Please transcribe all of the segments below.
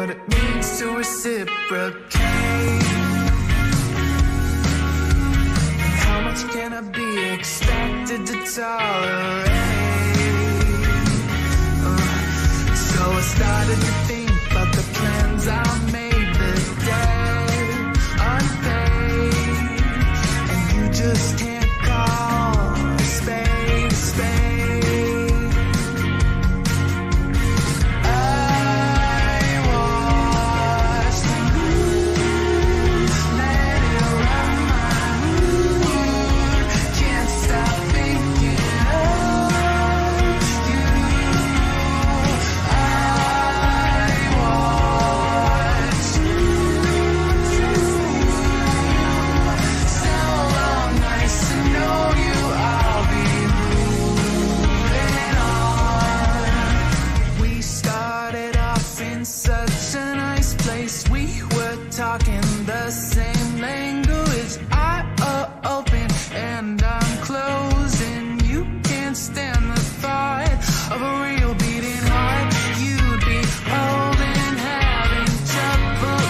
what it means to reciprocate. How much can I be expected to tolerate? So I started to think about the plans I made the day unpaid, and you just can't call a spade a spade. I watched the moon, let it run my mood, can't stop thinking of you. I watched you. So long, nice to know you. I'll be moving on. We started off in such a nice place. We were talking the same language. I open and I'm closing. You can't stand the thought of a real beating heart. You'd be holding, having trouble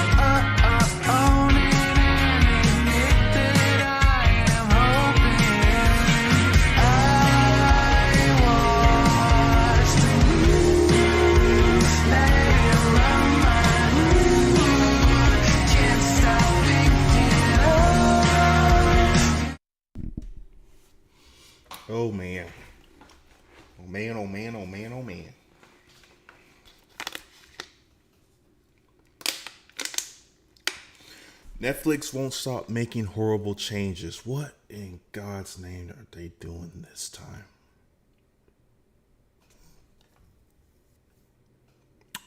owning, and admit that I am hoping. I watched the moon, let it run my mood, can't stop thinking of. Oh man. Oh man, oh man, oh man, oh man. Netflix won't stop making horrible changes. What in God's name are they doing this time?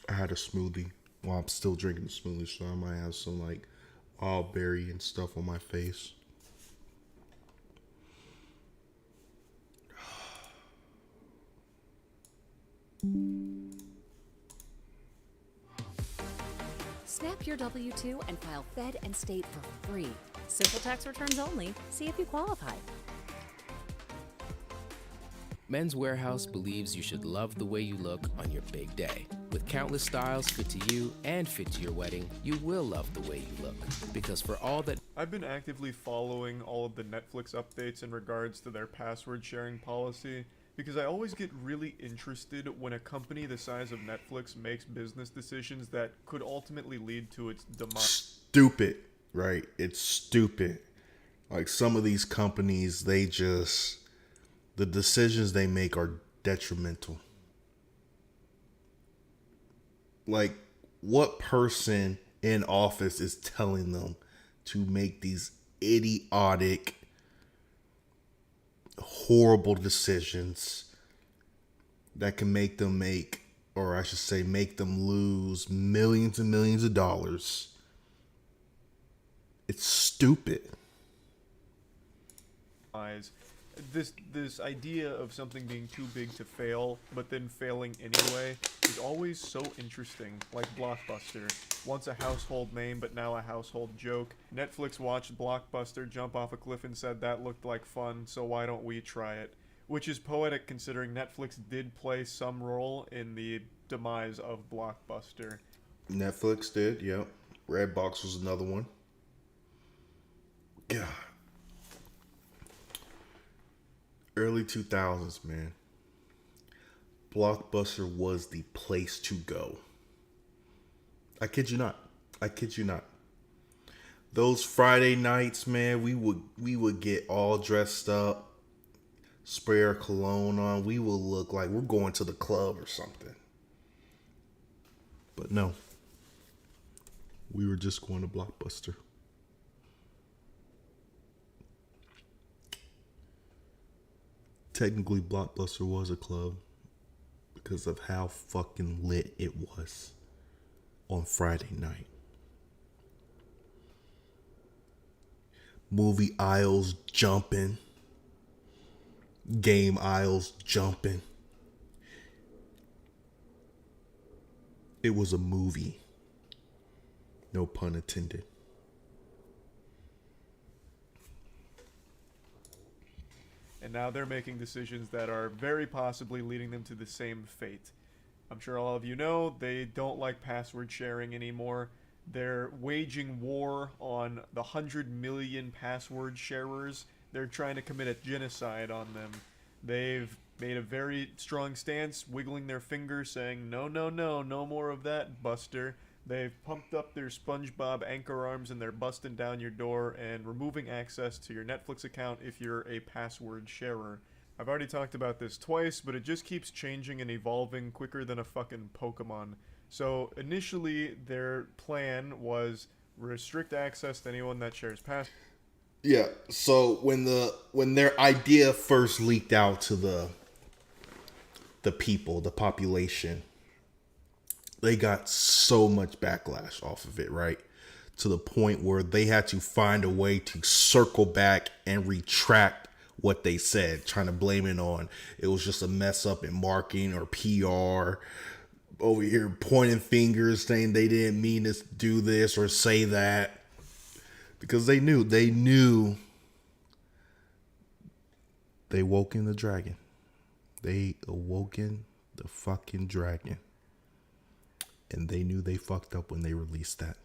I had a smoothie. Well, I'm still drinking the smoothie, so I might have some like wild berry and stuff on my face. Snap your W-2 and file Fed and State for free. Simple tax returns only. See if you qualify. Men's Warehouse believes you should love the way you look on your big day. With countless styles fit to you and fit to your wedding, you will love the way you look. Because for all that... I've been actively following all of the Netflix updates in regards to their password sharing policy, because I always get really interested when a company the size of Netflix makes business decisions that could ultimately lead to its demise. Stupid, right? It's stupid. Like some of these companies, they just... the decisions they make are detrimental. Like, what person in office is telling them to make these idiotic, horrible decisions that can make them make, or I should say, make them lose millions and millions of dollars? It's stupid. This idea of something being too big to fail, but then failing anyway, is always so interesting. Like Blockbuster, once a household name, but now a household joke. Netflix watched Blockbuster jump off a cliff and said that looked like fun, so why don't we try it? Which is poetic considering Netflix did play some role in the demise of Blockbuster. Netflix did, yep. Redbox was another one. God. Early 2000s, man. Blockbuster was the place to go. I kid you not. I kid you not. Those Friday nights, man, we would get all dressed up, spray our cologne on. We would look like we're going to the club or something. But no. We were just going to Blockbuster. Technically, Blockbuster was a club because of how fucking lit it was on Friday night. Movie aisles jumping. Game aisles jumping. It was a movie. No pun intended. And now they're making decisions that are very possibly leading them to the same fate. I'm sure all of you know, they don't like password sharing anymore. They're waging war on the 100 million password sharers. They're trying to commit a genocide on them. They've made a very strong stance, wiggling their finger, saying, no, no, no, no more of that, Buster. They've pumped up their SpongeBob anchor arms and they're busting down your door and removing access to your Netflix account if you're a password sharer. I've already talked about this twice, but it just keeps changing and evolving quicker than a fucking Pokemon. So initially, their plan was restrict access to anyone that shares passwords. Yeah. So when their idea first leaked out to the people, the population, they got so much backlash off of it, right? To the point where they had to find a way to circle back and retract what they said, trying to blame it on it was just a mess up in marketing or PR. Over here pointing fingers saying they didn't mean to do this or say that, because they knew they woke in the dragon. They awoken the fucking dragon. And they knew they fucked up when they released that.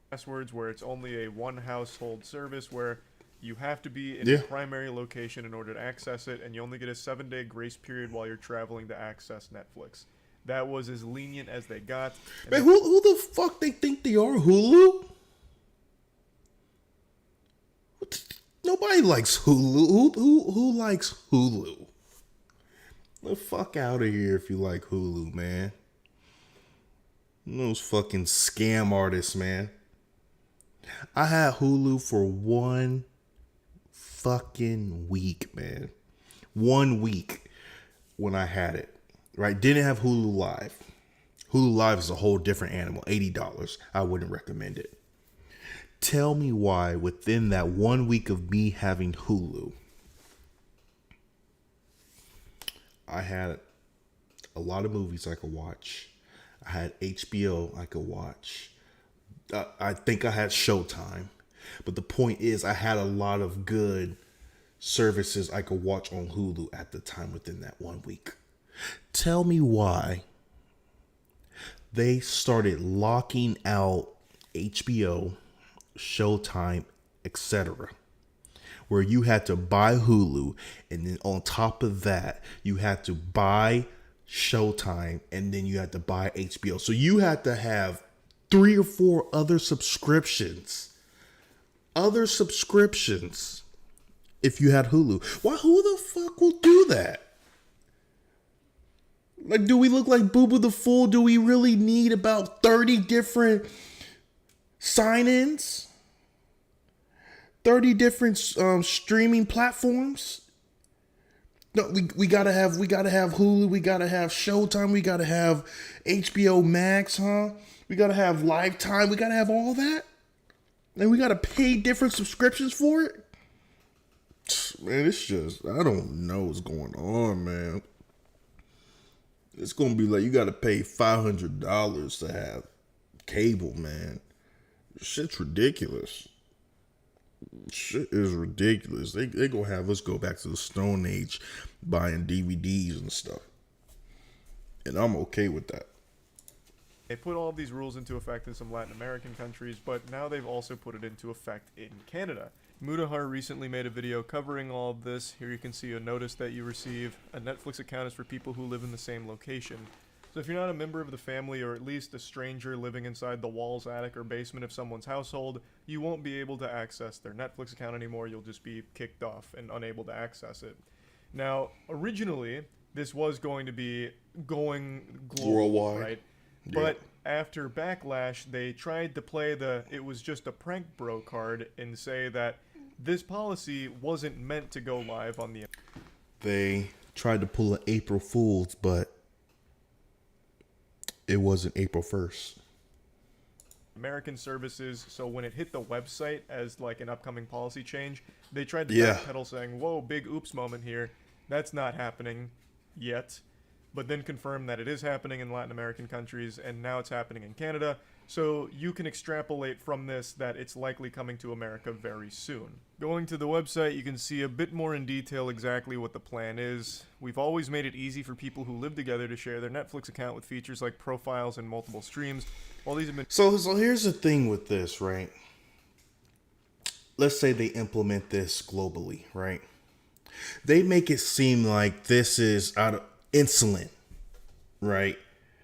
Passwords where it's only a one household service where you have to be in Yeah. a primary location in order to access it, and you only get a 7-day grace period while you're traveling to access Netflix. That was as lenient as they got. Man, who the fuck they think they are? Hulu? Nobody likes Hulu. Who likes Hulu? The fuck out of here if you like Hulu, man. Those fucking scam artists, man. I had Hulu for 1 fucking week, man. 1 week when I had it. Right? Didn't have Hulu Live. Hulu Live is a whole different animal. $80. I wouldn't recommend it. Tell me why within that 1 week of me having Hulu, I had a lot of movies I could watch. I had HBO I could watch. I think I had Showtime. But the point is, I had a lot of good services I could watch on Hulu at the time within that 1 week. Tell me why they started locking out HBO, Showtime, etc., where you had to buy Hulu, and then on top of that, you had to buy Showtime, and then you had to buy HBO. So you had to have 3 or 4 other subscriptions. If you had Hulu. Why? Who the fuck will do that? Like, do we look like Boo Boo the Fool? Do we really need about 30 different sign-ins? 30 different streaming platforms? No, we gotta have Hulu, we gotta have Showtime, we gotta have HBO Max, huh? We gotta have Lifetime, we gotta have all that? And we gotta pay different subscriptions for it? Man, it's just, I don't know what's going on, man. It's gonna be like you gotta pay $500 to have cable, man. Shit's ridiculous. Shit is ridiculous. They gonna have us go back to the Stone Age buying DVDs and stuff. And I'm okay with that. They put all of these rules into effect in some Latin American countries, but now they've also put it into effect in Canada. Mudahar recently made a video covering all of this. Here you can see a notice that you receive. A Netflix account is for people who live in the same location. So if you're not a member of the family, or at least a stranger living inside the walls, attic, or basement of someone's household, you won't be able to access their Netflix account anymore. You'll just be kicked off and unable to access it. Now, originally, this was going to be going global, Worldwide. right? Yeah. But after backlash, they tried to play the "it was just a prank bro" card and say that this policy wasn't meant to go live on the... They tried to pull an April Fool's, but it wasn't April 1st. American services, so when it hit the website as like an upcoming policy change, they tried to Yeah. backpedal saying, whoa, big oops moment here. That's not happening yet. But then confirmed that it is happening in Latin American countries, and now it's happening in Canada. So you can extrapolate from this that it's likely coming to America very soon. Going to the website, you can see a bit more in detail exactly what the plan is. We've always made it easy for people who live together to share their Netflix account with features like profiles and multiple streams. While these have been So here's the thing with this, right? Let's say they implement this globally, right? They make it seem like this is out of insulin, right?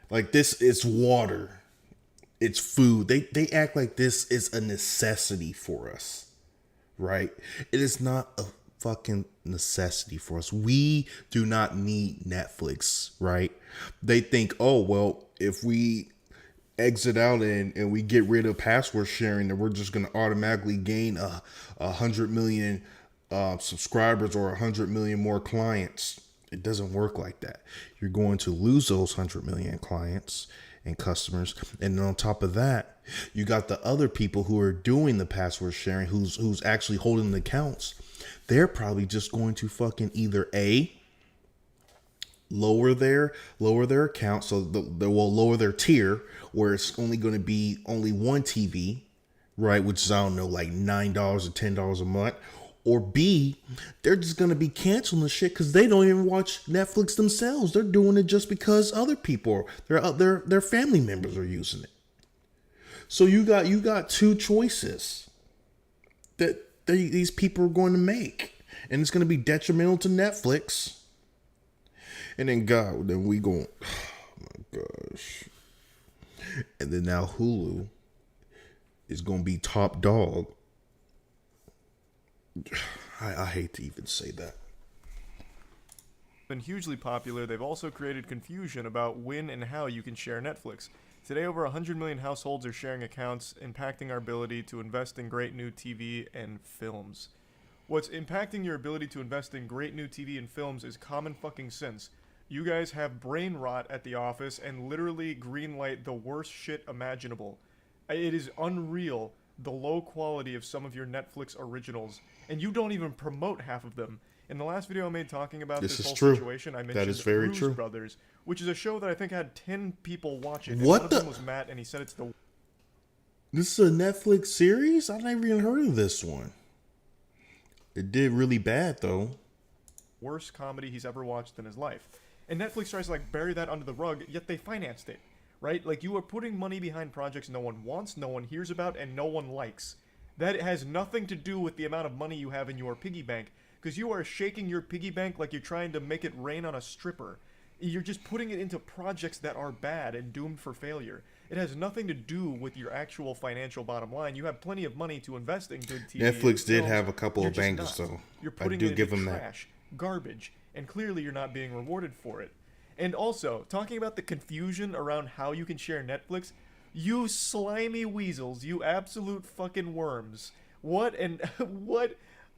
Like this is water. It's food. They act like this is a necessity for us, right? It is not a fucking necessity for us. We do not need Netflix, right? They think, oh, well, if we exit out and we get rid of password sharing, then we're just going to automatically gain 100 million subscribers or 100 million more clients. It doesn't work like that. You're going to lose those 100 million clients and customers, and then on top of that, you got the other people who are doing the password sharing, who's actually holding the accounts. They're probably just going to fucking either lower their account, so they will lower their tier, where it's only going to be only one TV, right? Which is, I don't know, like $9 or $10 a month. Or B, they're just going to be canceling the shit because they don't even watch Netflix themselves. They're doing it just because other people, their family members are using it. So you got two choices that these people are going to make. And it's going to be detrimental to Netflix. And then we go, oh my gosh. And then now Hulu is going to be top dog. I hate to even say that. Been hugely popular. They've also created confusion about when and how you can share Netflix. Today, over 100 million households are sharing accounts, impacting our ability to invest in great new TV and films. What's impacting your ability to invest in great new TV and films is common fucking sense. You guys have brain rot at the office and literally greenlight the worst shit imaginable. It is unreal, the low quality of some of your Netflix originals, and you don't even promote half of them. In the last video I made talking about this whole situation, I mentioned that is very Blues true. Brothers, which is a show that I think had 10 people watch it. What one the? of them was Matt, and he said it's the This is a Netflix series? I've never even heard of this one. It did really bad though. worst comedy he's ever watched in his life. And Netflix tries to like bury that under the rug, yet they financed it, right? Like, you are putting money behind projects no one wants, no one hears about, and no one likes. That has nothing to do with the amount of money you have in your piggy bank, because you are shaking your piggy bank like you're trying to make it rain on a stripper. You're just putting it into projects that are bad and doomed for failure. It has nothing to do with your actual financial bottom line. You have plenty of money to invest in good TV. Netflix did films. have a couple You're of just bangers not. though. You're I putting do it give into them that. trash, garbage, and clearly you're not being rewarded for it. And also, talking about the confusion around how you can share Netflix, you slimy weasels, you absolute fucking worms. What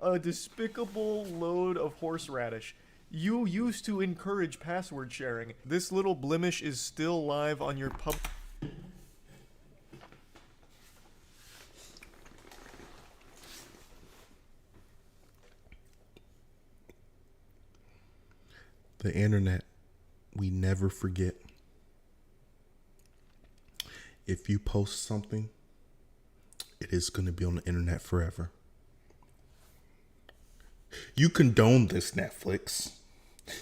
a despicable load of horseradish. You used to encourage password sharing. This little blemish is still live on your pub. The internet, we never forget. If you post something, it is going to be on the internet forever. You condone this, Netflix.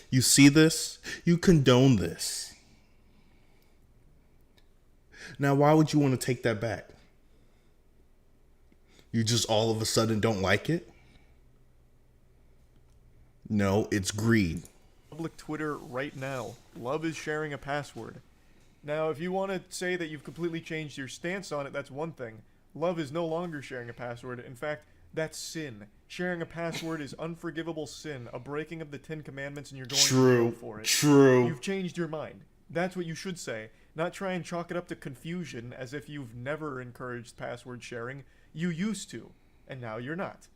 You see this? You condone this. Now, why would you want to take that back? You just all of a sudden don't like it? No, it's greed. Public Twitter right now. Love is sharing a password. Now, if you want to say that you've completely changed your stance on it, that's one thing. Love is no longer sharing a password. In fact, that's sin. Sharing a password is unforgivable sin, a breaking of the 10 Commandments, and you're going to jail for it. True. You've changed your mind. That's what you should say. Not try and chalk it up to confusion as if you've never encouraged password sharing. You used to, and now you're not.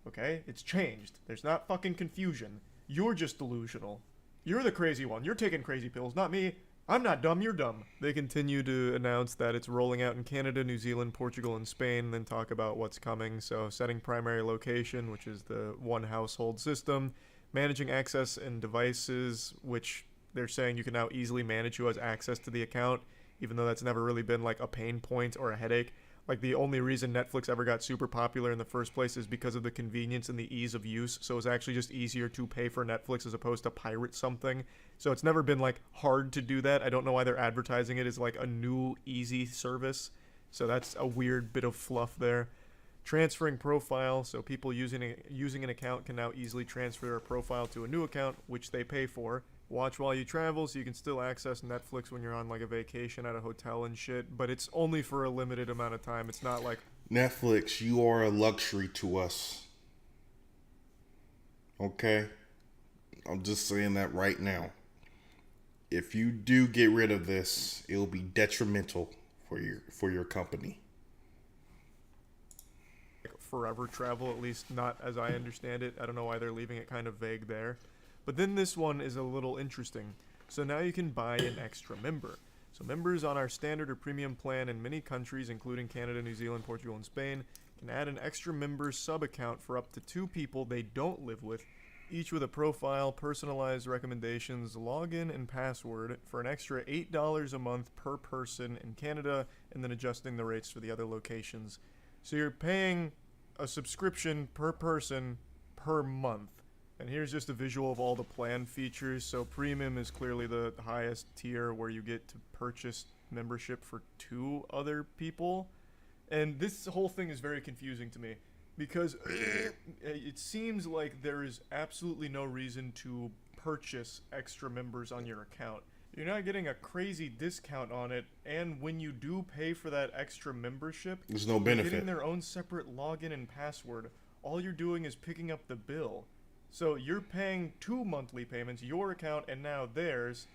Okay? It's changed. There's not fucking confusion. You're just delusional. You're the crazy one. You're taking crazy pills, not me. I'm not dumb, you're dumb. They continue to announce that it's rolling out in Canada, New Zealand, Portugal, and Spain, then talk about what's coming. So setting primary location, which is the one household system, managing access and devices, which they're saying you can now easily manage who has access to the account, even though that's never really been like a pain point or a headache. Like, the only reason Netflix ever got super popular in the first place is because of the convenience and the ease of use. So it's actually just easier to pay for Netflix as opposed to pirate something. So it's never been like hard to do that. I don't know why they're advertising it as like a new easy service. So that's a weird bit of fluff there. Transferring profile, so people using an account can now easily transfer their profile to a new account, which they pay for. Watch while you travel, so you can still access Netflix when you're on like a vacation at a hotel and shit, but it's only for a limited amount of time. It's not like Netflix, you are a luxury to us. Okay? I'm just saying that right now. If you do get rid of this, it'll be detrimental for your company. forever travel, at least not as I understand it. I don't know why they're leaving it kind of vague there. But then this one is a little interesting. So now you can buy an extra member. So members on our standard or premium plan in many countries, including Canada, New Zealand, Portugal, and Spain, can add an extra member sub-account for up to 2 people they don't live with, each with a profile, personalized recommendations, login, and password for an extra $8 a month per person in Canada, and then adjusting the rates for the other locations. So you're paying a subscription per person per month. And here's just a visual of all the plan features. So premium is clearly the highest tier where you get to purchase membership for 2 other people. And this whole thing is very confusing to me because it seems like there is absolutely no reason to purchase extra members on your account. You're not getting a crazy discount on it, and when you do pay for that extra membership, there's no benefit. Getting their own separate login and password. All you're doing is picking up the bill. So you're paying 2 monthly payments, your account and now theirs.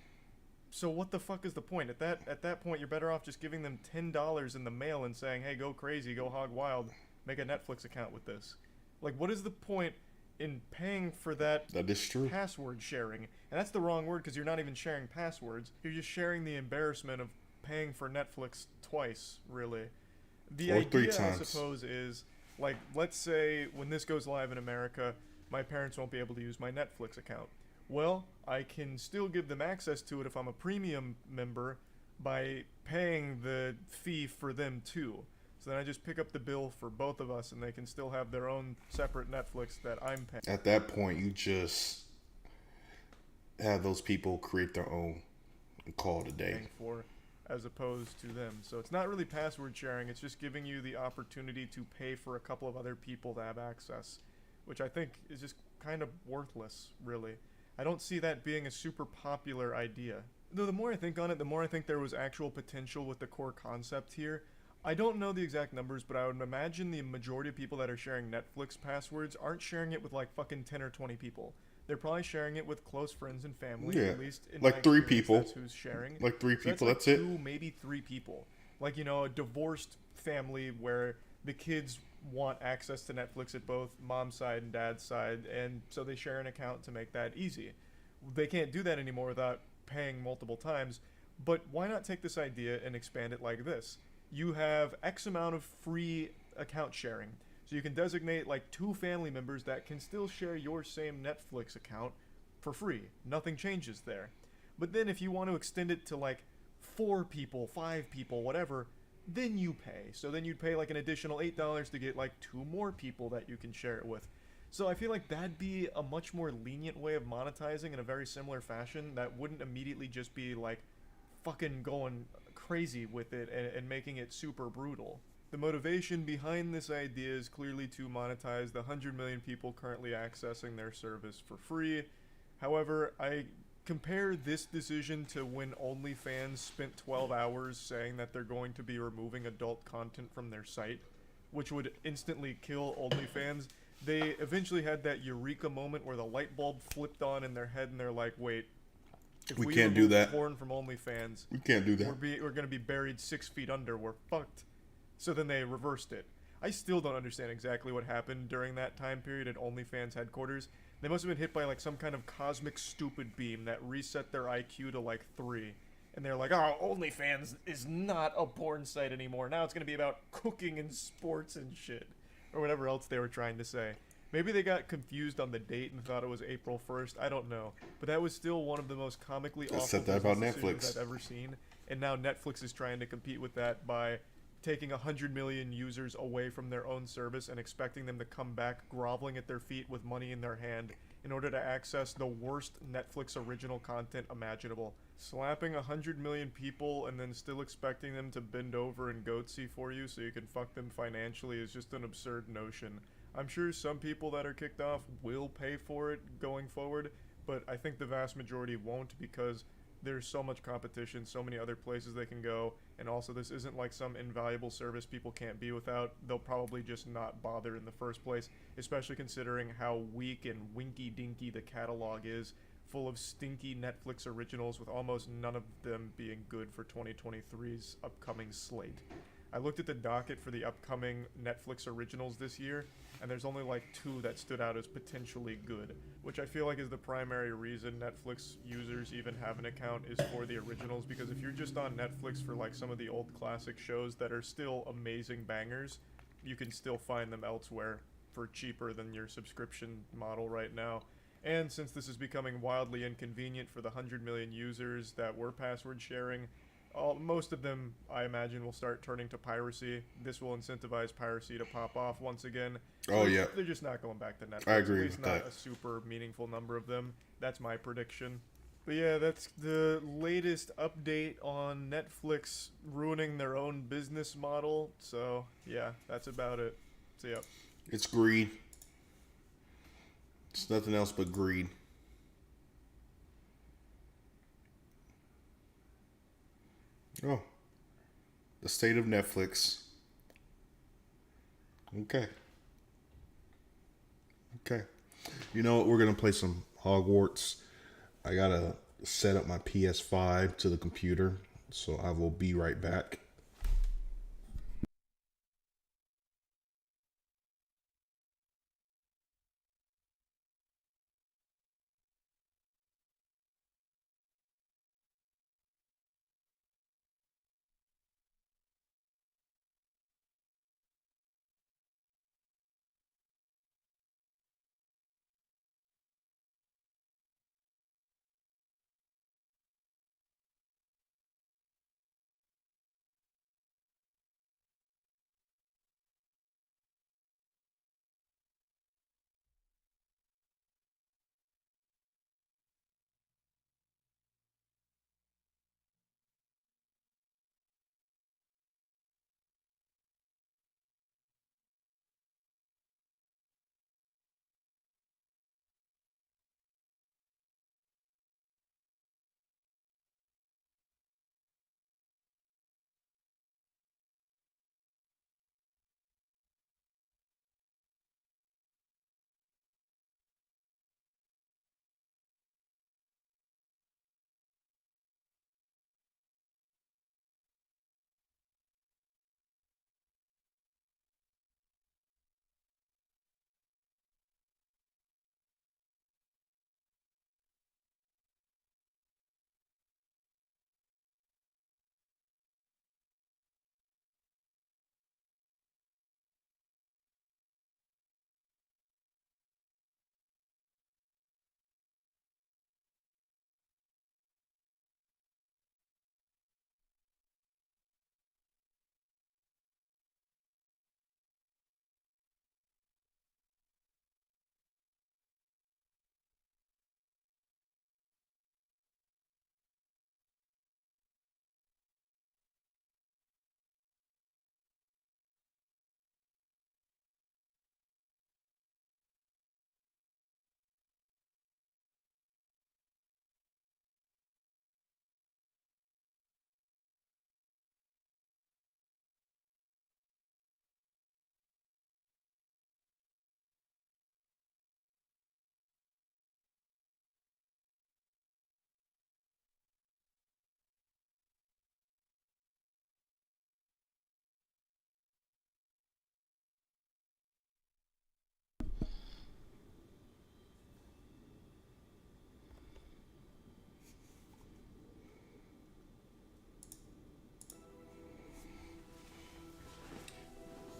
So what the fuck is the point? At that point, you're better off just giving them $10 in the mail and saying, hey, go crazy, go hog wild, make a Netflix account with this. Like, what is the point in paying for that is true. Password sharing? And that's the wrong word because you're not even sharing passwords. You're just sharing the embarrassment of paying for Netflix twice, really. The or idea, 3 times. I suppose, is, like, let's say when this goes live in America, my parents won't be able to use my Netflix account. Well, I can still give them access to it if I'm a premium member by paying the fee for them too. So then I just pick up the bill for both of us and they can still have their own separate Netflix that I'm paying. At that point, you just have those people create their own and call it a day. For, as opposed to them. So it's not really password sharing, it's just giving you the opportunity to pay for a couple of other people to have access, which I think is just kind of worthless, really. I don't see that being a super popular idea. Though the more I think on it, the more I think there was actual potential with the core concept here. I don't know the exact numbers, but I would imagine the majority of people that are sharing Netflix passwords aren't sharing it with like fucking 10 or 20 people. They're probably sharing it with close friends and family, yeah. At least in like 3 people. That's who's sharing. Like 3 people, that's like it. 2, maybe 3 people. Like, you know, a divorced family where the kids want access to Netflix at both mom's side and dad's side, and so they share an account to make that easy. They can't do that anymore without paying multiple times, but why not take this idea and expand it like this? You have X amount of free account sharing, so you can designate like 2 family members that can still share your same Netflix account for free. Nothing changes there. But then if you want to extend it to like 4 people, 5 people, whatever, then you pay. So then you'd pay like an additional $8 to get like 2 more people that you can share it with. So I feel like that'd be a much more lenient way of monetizing in a very similar fashion that wouldn't immediately just be like fucking going crazy with it and making it super brutal. The motivation behind this idea is clearly to monetize the 100 million people currently accessing their service for free. However, I compare this decision to when OnlyFans spent 12 hours saying that they're going to be removing adult content from their site, which would instantly kill OnlyFans. They eventually had that eureka moment where the light bulb flipped on in their head and they're like, wait, if we can't do that. Porn from OnlyFans, we can't do that. We're going to be buried 6 feet under. We're fucked. So then they reversed it. I still don't understand exactly what happened during that time period at OnlyFans headquarters. They must have been hit by like some kind of cosmic stupid beam that reset their IQ to like 3. And they're like, oh, OnlyFans is not a porn site anymore. Now it's going to be about cooking and sports and shit. Or whatever else they were trying to say. Maybe they got confused on the date and thought it was April 1st. I don't know. But that was still one of the most comically awful said that about business decisions Netflix. I've ever seen. and now Netflix is trying to compete with that by taking 100 million users away from their own service and expecting them to come back groveling at their feet with money in their hand in order to access the worst Netflix original content imaginable. Slapping 100 million people and then still expecting them to bend over and goatsy for you so you can fuck them financially is just an absurd notion. I'm sure some people that are kicked off will pay for it going forward, but I think the vast majority won't because there's so much competition, so many other places they can go, and also this isn't like some invaluable service people can't be without. They'll probably just not bother in the first place, especially considering how weak and winky-dinky the catalog is, full of stinky Netflix originals with almost none of them being good for 2023's upcoming slate. I looked at the docket for the upcoming Netflix originals this year, and there's only like 2 that stood out as potentially good, which I feel like is the primary reason Netflix users even have an account is for the originals, because if you're just on Netflix for like some of the old classic shows that are still amazing bangers, you can still find them elsewhere for cheaper than your subscription model right now. And since this is becoming wildly inconvenient for the 100 million users that were password sharing, most of them, I imagine, will start turning to piracy. This will incentivize piracy to pop off once again. Oh, yeah. They're just not going back to Netflix. I agree At least with not that. a super meaningful number of them. That's my prediction. But yeah, that's the latest update on Netflix ruining their own business model. So, yeah, that's about it. So, yeah. It's greed. It's nothing else but greed. Oh. The state of Netflix. Okay. Okay. You know what? We're going to play some Hogwarts. I got to set up my PS5 to the computer, so I will be right back.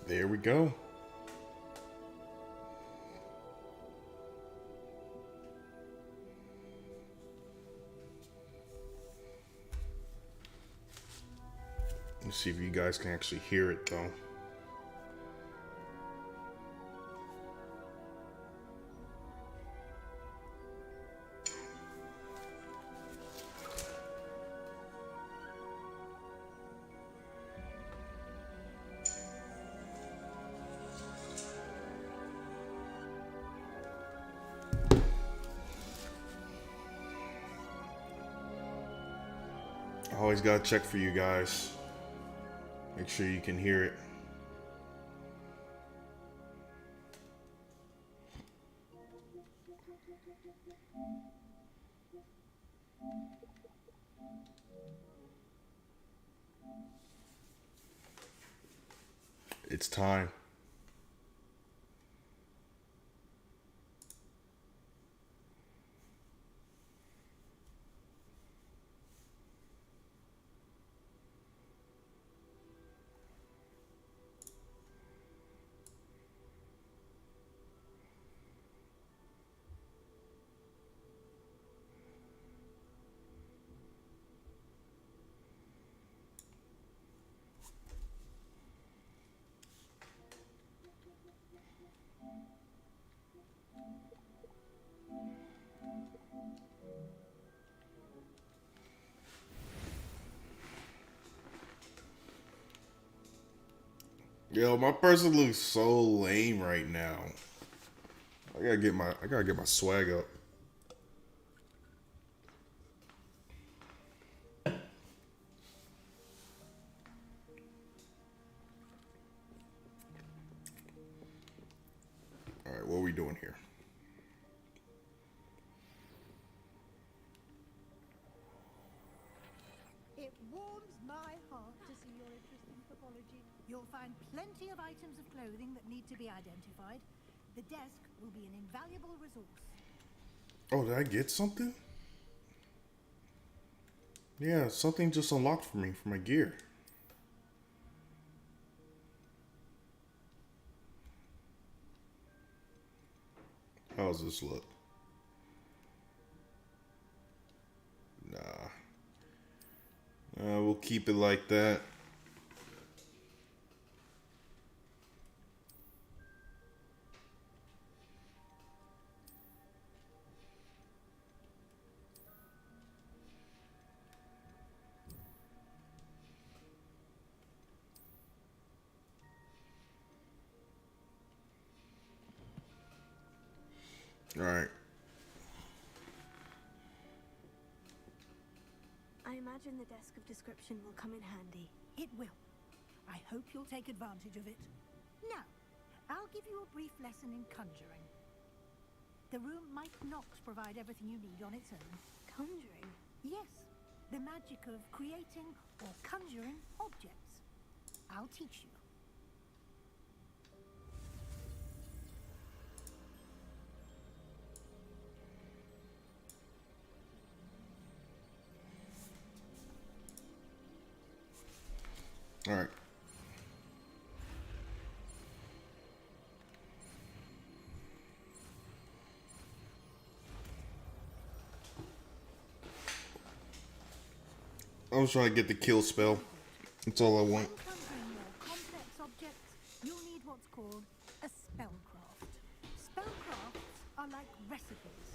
There we go. See if you guys can actually hear it though. I always gotta check for you guys. Make sure you can hear it. It's time. Yo, my person looks so lame right now. I gotta get my swag up. Alright, what are we doing here? It warms my heart to see your interest in pathology. You'll find plenty of items of clothing that need to be identified. The desk will be an invaluable resource. Oh, did I get something? Yeah, something just unlocked for me for my gear. How does this look? Nah. We'll keep it like that. All right. I imagine the desk of description will come in handy. It will. I hope you'll take advantage of it. Now, I'll give you a brief lesson in conjuring. The room might not provide everything you need on its own. Conjuring? Yes, the magic of creating or conjuring objects. I'll teach you. All right. I'm trying to get the kill spell. That's all I want. When conjuring more complex objects, you'll need what's called a spellcraft. Spellcrafts are like recipes.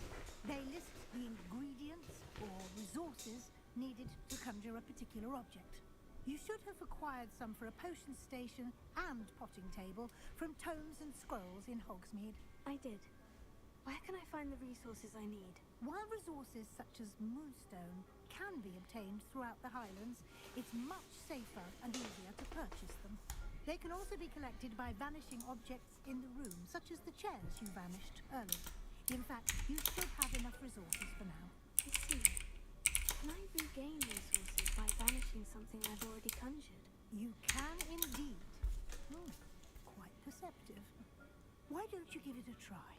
They list the ingredients or resources needed to conjure a particular object. You should have acquired some for a potion station and potting table from tomes and scrolls in Hogsmeade. I did. Where can I find the resources I need? While resources such as moonstone can be obtained throughout the Highlands, it's much safer and easier to purchase them. They can also be collected by vanishing objects in the room, such as the chairs you vanished earlier. In fact, you should have enough resources for now. I see. Can I regain resources by vanishing something I've already conjured? You can indeed. Quite perceptive. Why don't you give it a try?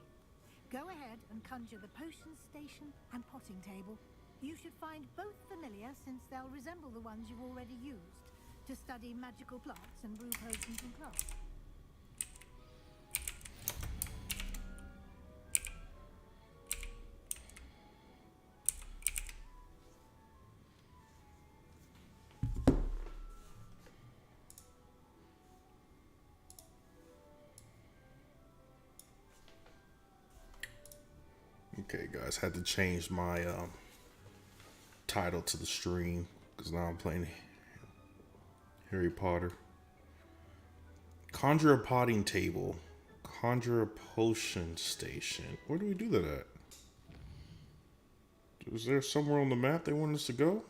Go ahead and conjure the potion station and potting table. You should find both familiar, since they'll resemble the ones you've already used to study magical plants and brew potions in class. Okay, guys, had to change my title to the stream because now I'm playing Harry Potter. Conjure a potting table. Conjure a potion station. Where do we do that at? Is there somewhere on the map they want us to go?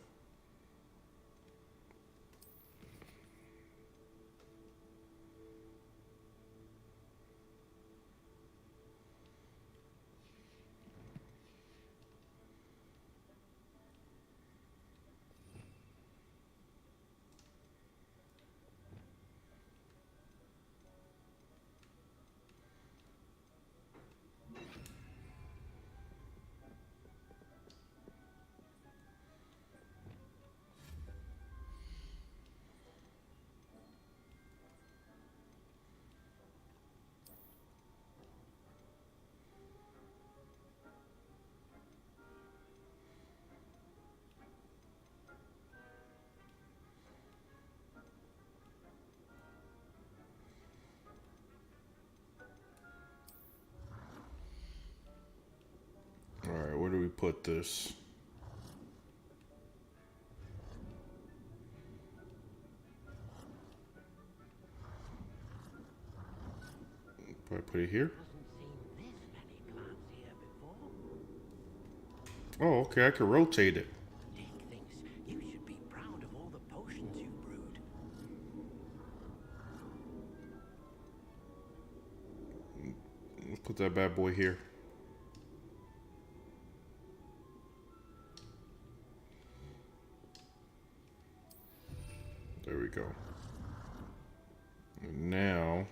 Alright, where do we put this? Do I put it here? Oh, okay, I can rotate it. Dick thinks you should be proud of all the potions you brewed. Let's put that bad boy here. There we go. And now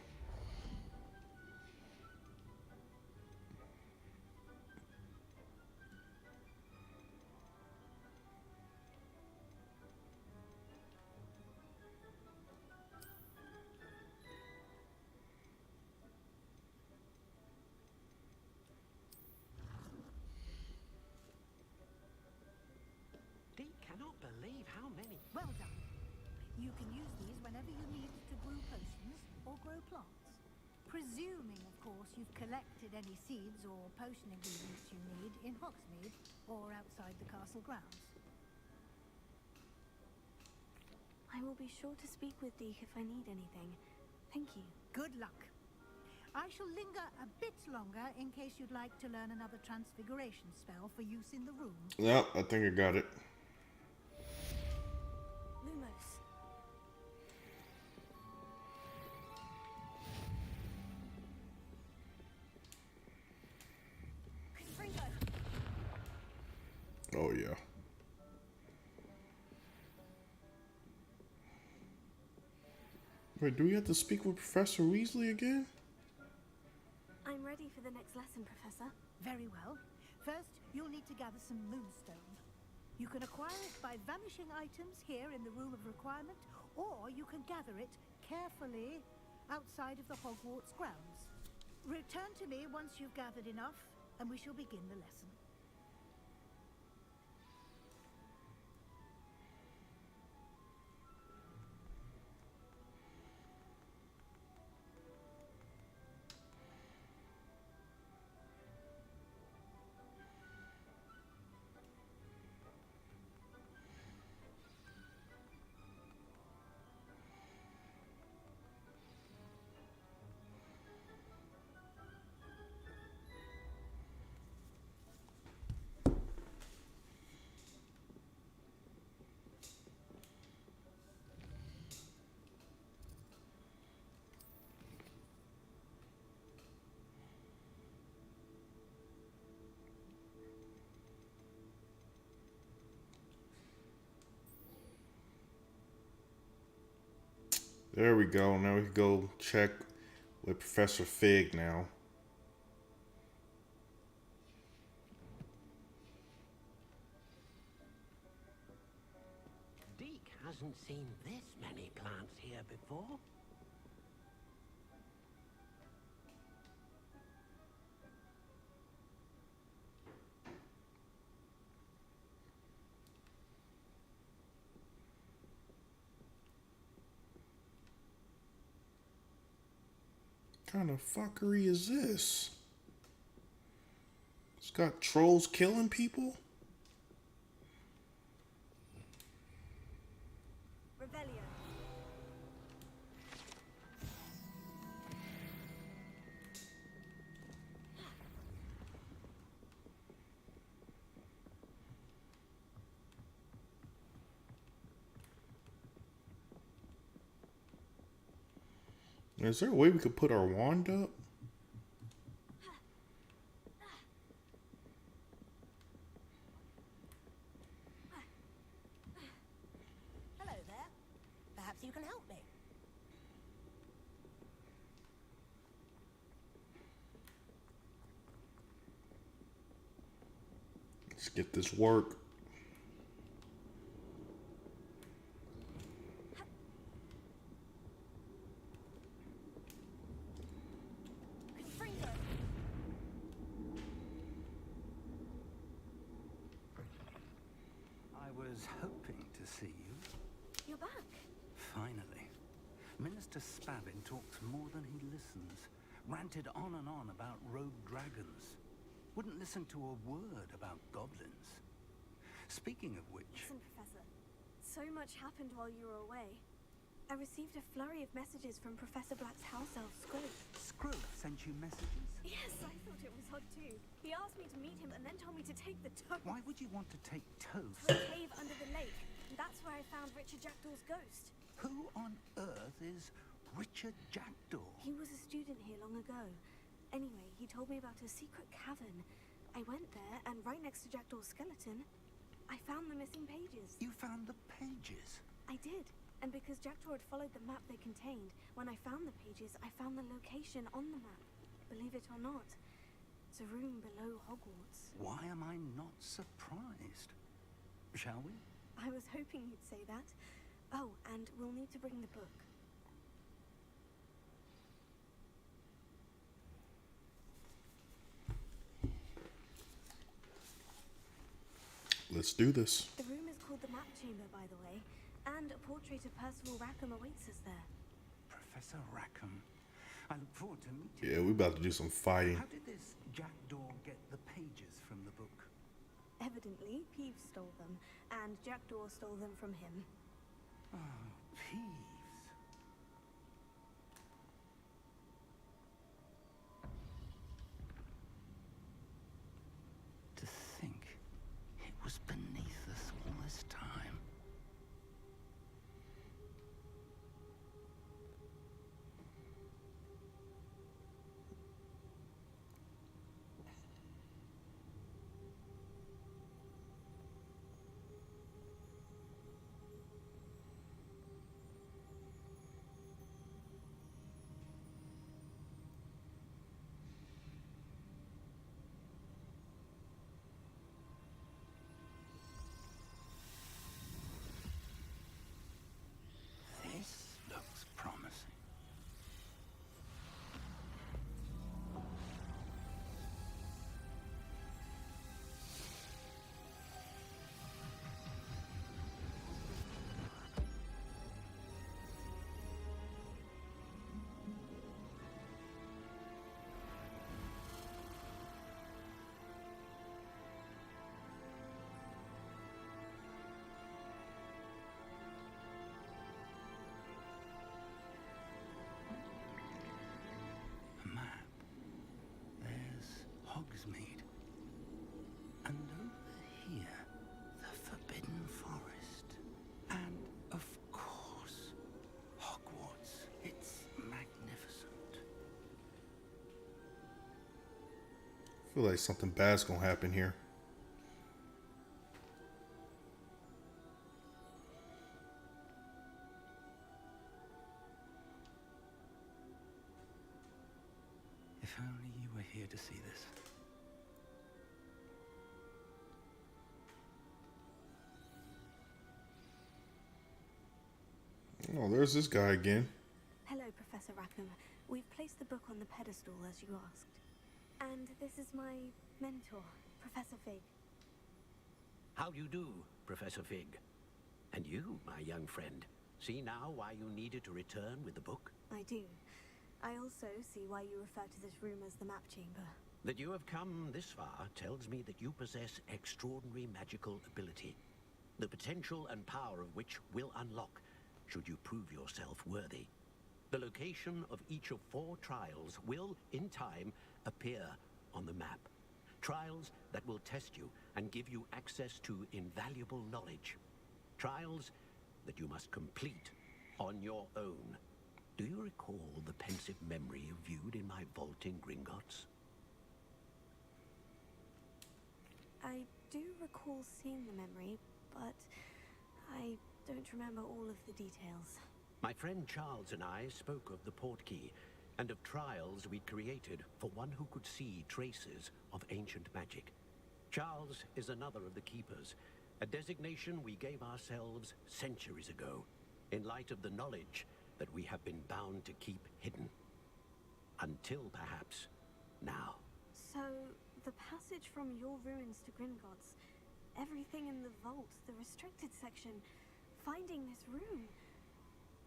Dick cannot believe how many. Well done. You can use these whenever you need to brew potions or grow plants. Presuming, of course, you've collected any seeds or potion ingredients you need in Hogsmeade or outside the castle grounds. I will be sure to speak with Deke if I need anything. Thank you. Good luck. I shall linger a bit longer in case you'd like to learn another transfiguration spell for use in the room. yep, I think I got it. Lumos. Ringo! Oh yeah. Wait, do we have to speak with Professor Weasley again? I'm ready for the next lesson, Professor. Very well. First, you'll need to gather some moonstone. You can acquire it by vanishing items here in the Room of Requirement, or you can gather it carefully outside of the Hogwarts grounds. Return to me once you've gathered enough, and we shall begin the lesson. There we go. Now we can go check with Professor Fig now. Dick hasn't seen this many plants here before. What kind of fuckery is this? It's got trolls killing people? Revelio. Is there a way we could put our wand up? Hello there. Perhaps you can help me. Let's get this work. Confringo. I was hoping to see you. You're back. Finally. Minister Spavin talks more than he listens. Ranted on and on about rogue dragons. Wouldn't listen to a word about goblins. Speaking of which... Listen, Professor. So much happened while you were away. I received a flurry of messages from Professor Black's house elf, Scrooge. Scrooge sent you messages? Yes, I thought it was odd too. He asked me to meet him and then told me to take the toad Why would you want to take Toad? to a cave under the lake. And that's where I found Richard Jackdaw's ghost. Who on earth is Richard Jackdaw? He was a student here long ago. Anyway, he told me about a secret cavern. I went there, and right next to Jackdaw's skeleton, I found the missing pages. You found the pages? I did. And because Jackdaw had followed the map they contained, when I found the pages, I found the location on the map. Believe it or not, it's a room below Hogwarts. Why am I not surprised? Shall we? I was hoping you'd say that. Oh, and we'll need to bring the book. Let's do this. The room is called the Map Chamber, by the way, and a portrait of Percival Rackham awaits us there. Professor Rackham. I look forward to meeting Yeah, we about to do some fighting. How did this Jackdaw get the pages from the book? Evidently, Peeves stole them, and Jackdaw stole them from him. Oh, Peeves. To think it was beneath us all this time. This looks promising. A map. There's Hogsmeade. And over here, the Forbidden Forest. And, of course, Hogwarts. It's magnificent. I feel like something bad's gonna happen here. If only you were here to see this. Oh, there's this guy again. Hello, Professor Rackham. We've placed the book on the pedestal, as you asked. And this is my mentor, Professor Fig. How do you do, Professor Fig? And you, my young friend, see now why you needed to return with the book? I do. I also see why you refer to this room as the Map Chamber. That you have come this far tells me that you possess extraordinary magical ability, the potential and power of which will unlock should you prove yourself worthy. The location of each of 4 trials will, in time, appear on the map. Trials that will test you and give you access to invaluable knowledge. Trials that you must complete on your own. Do you recall the pensive memory you viewed in my vault in Gringotts? I do recall seeing the memory, but I don't remember all of the details. My friend Charles and I spoke of the portkey and of trials we created for one who could see traces of ancient magic. Charles is another of the keepers, a designation we gave ourselves centuries ago, in light of the knowledge that we have been bound to keep hidden. Until perhaps now. So, the passage from your ruins to Gringotts, everything in the vault, the restricted section, finding this room,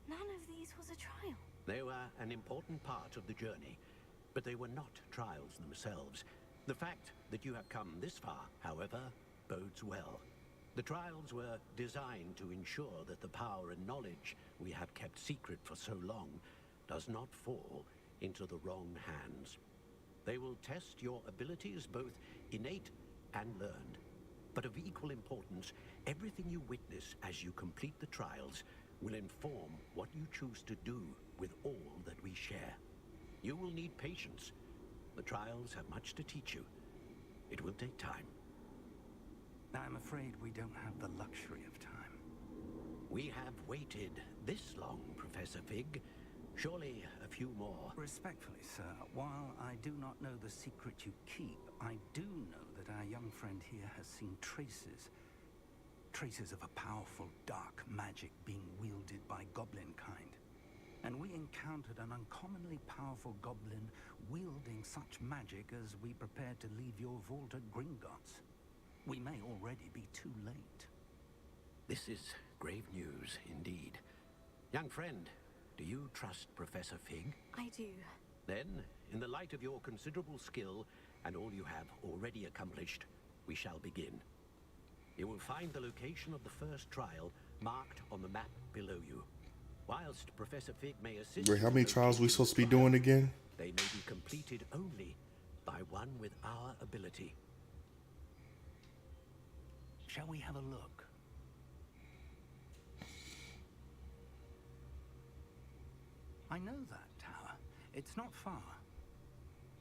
none of these was a trial. They were an important part of the journey, but they were not trials themselves. The fact that you have come this far, however, bodes well. The trials were designed to ensure that the power and knowledge we have kept secret for so long does not fall into the wrong hands. They will test your abilities, both innate and learned. But of equal importance, everything you witness as you complete the trials will inform what you choose to do with all that we share. You will need patience. The trials have much to teach you. It will take time. I'm afraid we don't have the luxury of time. We have waited this long, Professor Fig. Surely a few more. Respectfully, sir, while I do not know the secret you keep, I do know that our young friend here has seen traces of a powerful dark magic being wielded by goblin kind. And we encountered an uncommonly powerful goblin wielding such magic as we prepared to leave your vault at Gringotts. We may already be too late. This is grave news indeed. Young friend, do you trust Professor Fig? I do. Then, in the light of your considerable skill and all you have already accomplished, we shall begin. You will find the location of the first trial marked on the map below you. Whilst Professor Fig may assist... Wait, how many trials are we supposed to be doing again? They may be completed only by one with our ability. Shall we have a look? I know that tower. It's not far.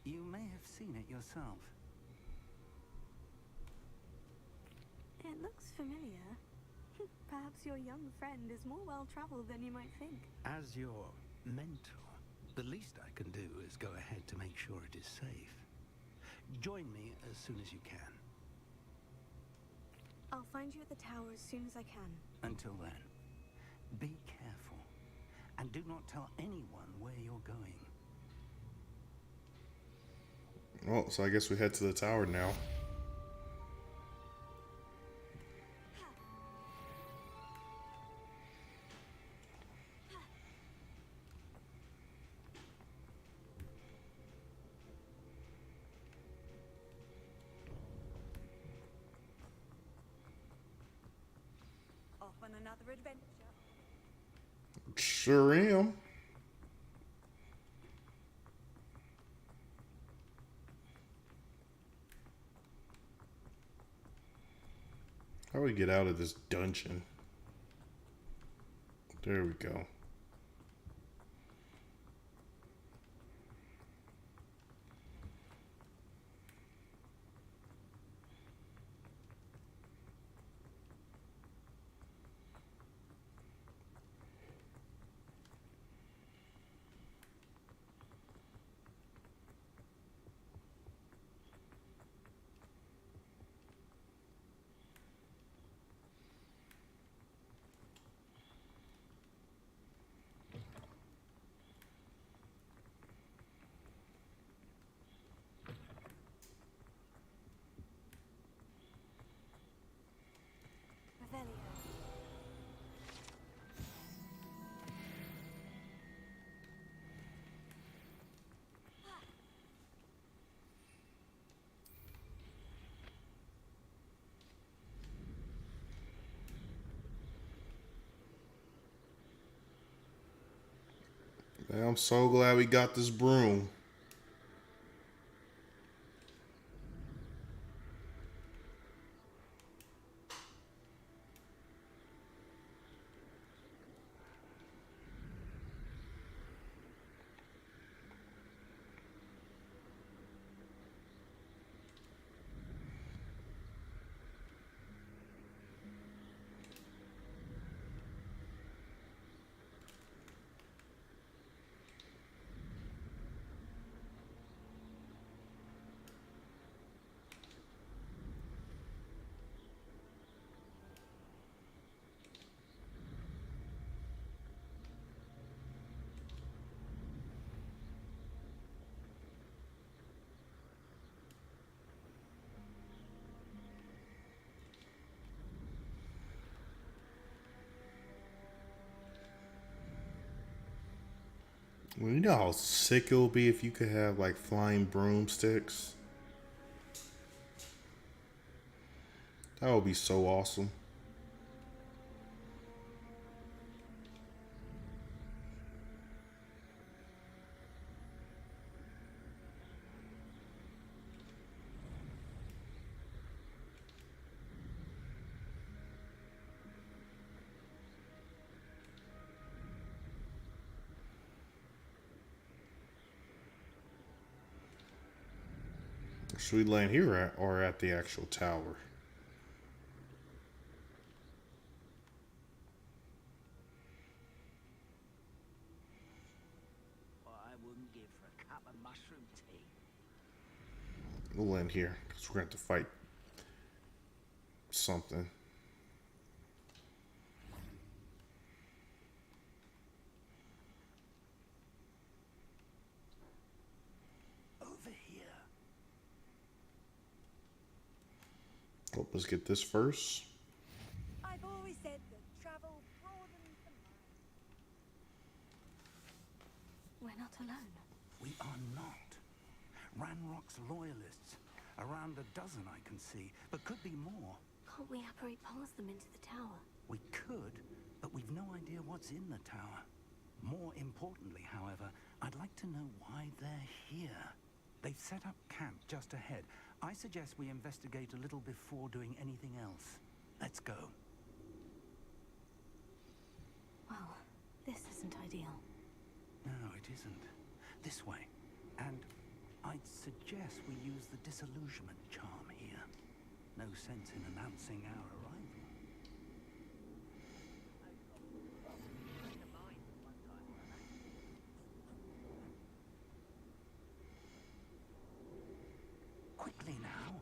You may have seen it yourself. It looks familiar. Perhaps your young friend is more well-traveled than you might think. As your mentor, the least I can do is go ahead to make sure it is safe. Join me as soon as you can. I'll find you at the tower as soon as I can. Until then, be careful. And do not tell anyone where you're going. Well, so I guess we head to the tower now. Off on another adventure. Sure am. How do we get out of this dungeon? There we go. Man, I'm so glad we got this broom. Well, you know how sick it would be if you could have like flying broomsticks? That would be so awesome. Should we land here at, or at the actual tower? What I wouldn't give for a cup of mushroom tea. We'll land here because we're going to have to fight something. Over here. Oh, let's get this first. I've always said that travel broadens the mind. We're not alone. We are not. Ranrock's loyalists. Around a dozen I can see, but could be more. Can't we apparate past them into the tower? We could, but we've no idea what's in the tower. More importantly, however, I'd like to know why they're here. They've set up camp just ahead. I suggest we investigate a little before doing anything else. Let's go. Well, this isn't ideal. No, it isn't. This way. And I'd suggest we use the disillusionment charm here. No sense in announcing our arrival. Quickly now.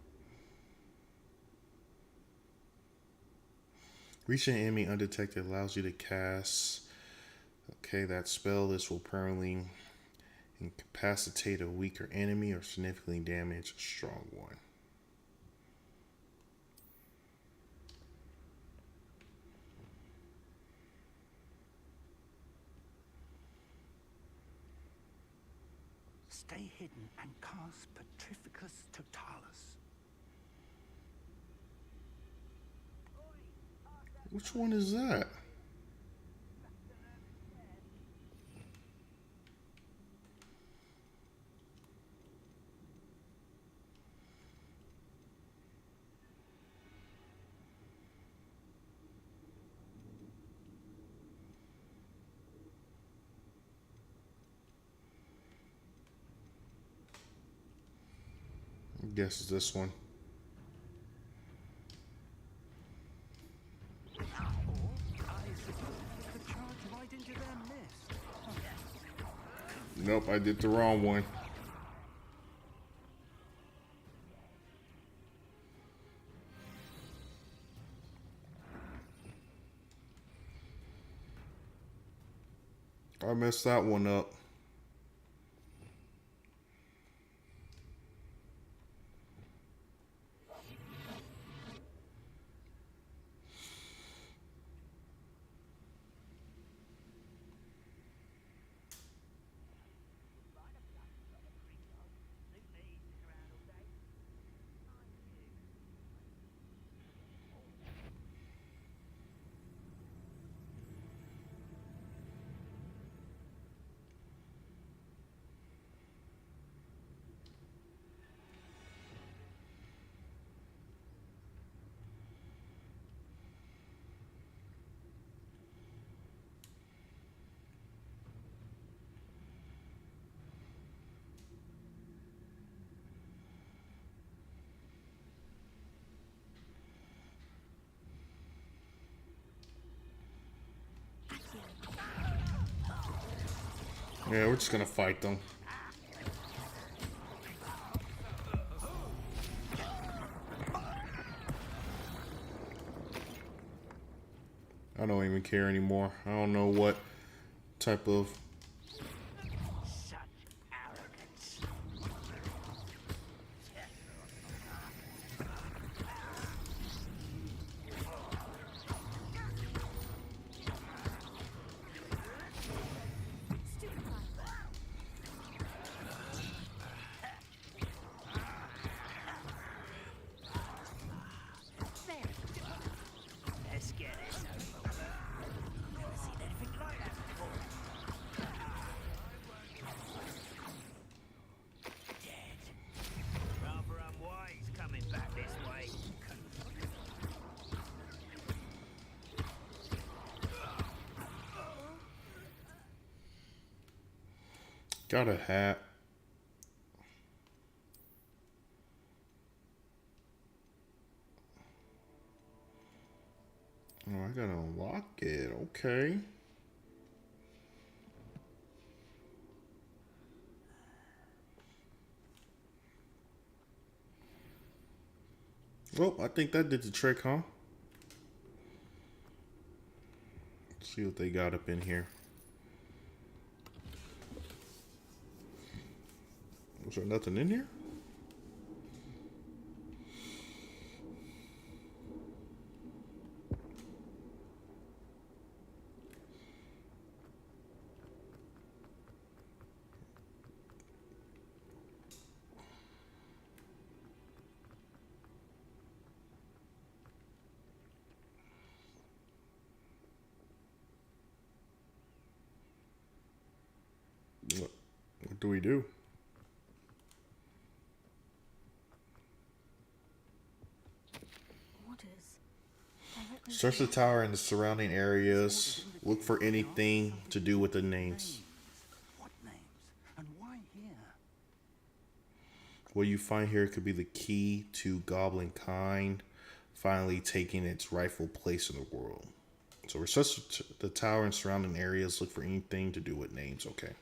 Reaching an enemy undetected allows you to cast. Okay, that spell. This will permanently incapacitate a weaker enemy or significantly damage a strong one. Stay hidden and cast Petrificus Totalis. Which one is that? I guess it's this one. Nope, I did the wrong one. I messed that one up. Yeah, we're just gonna fight them. I don't even care anymore. I don't know what type of... Got a hat. Oh, I gotta unlock it. Okay. Well, I think that did the trick, huh? Let's see what they got up in here. Was there nothing in here? What do we do? Search the tower and the surrounding areas. Look for anything to do with the names. What names? And why here? What you find here could be the key to goblin kind finally taking its rightful place in the world. So research the tower and surrounding areas. Look for anything to do with names. Okay.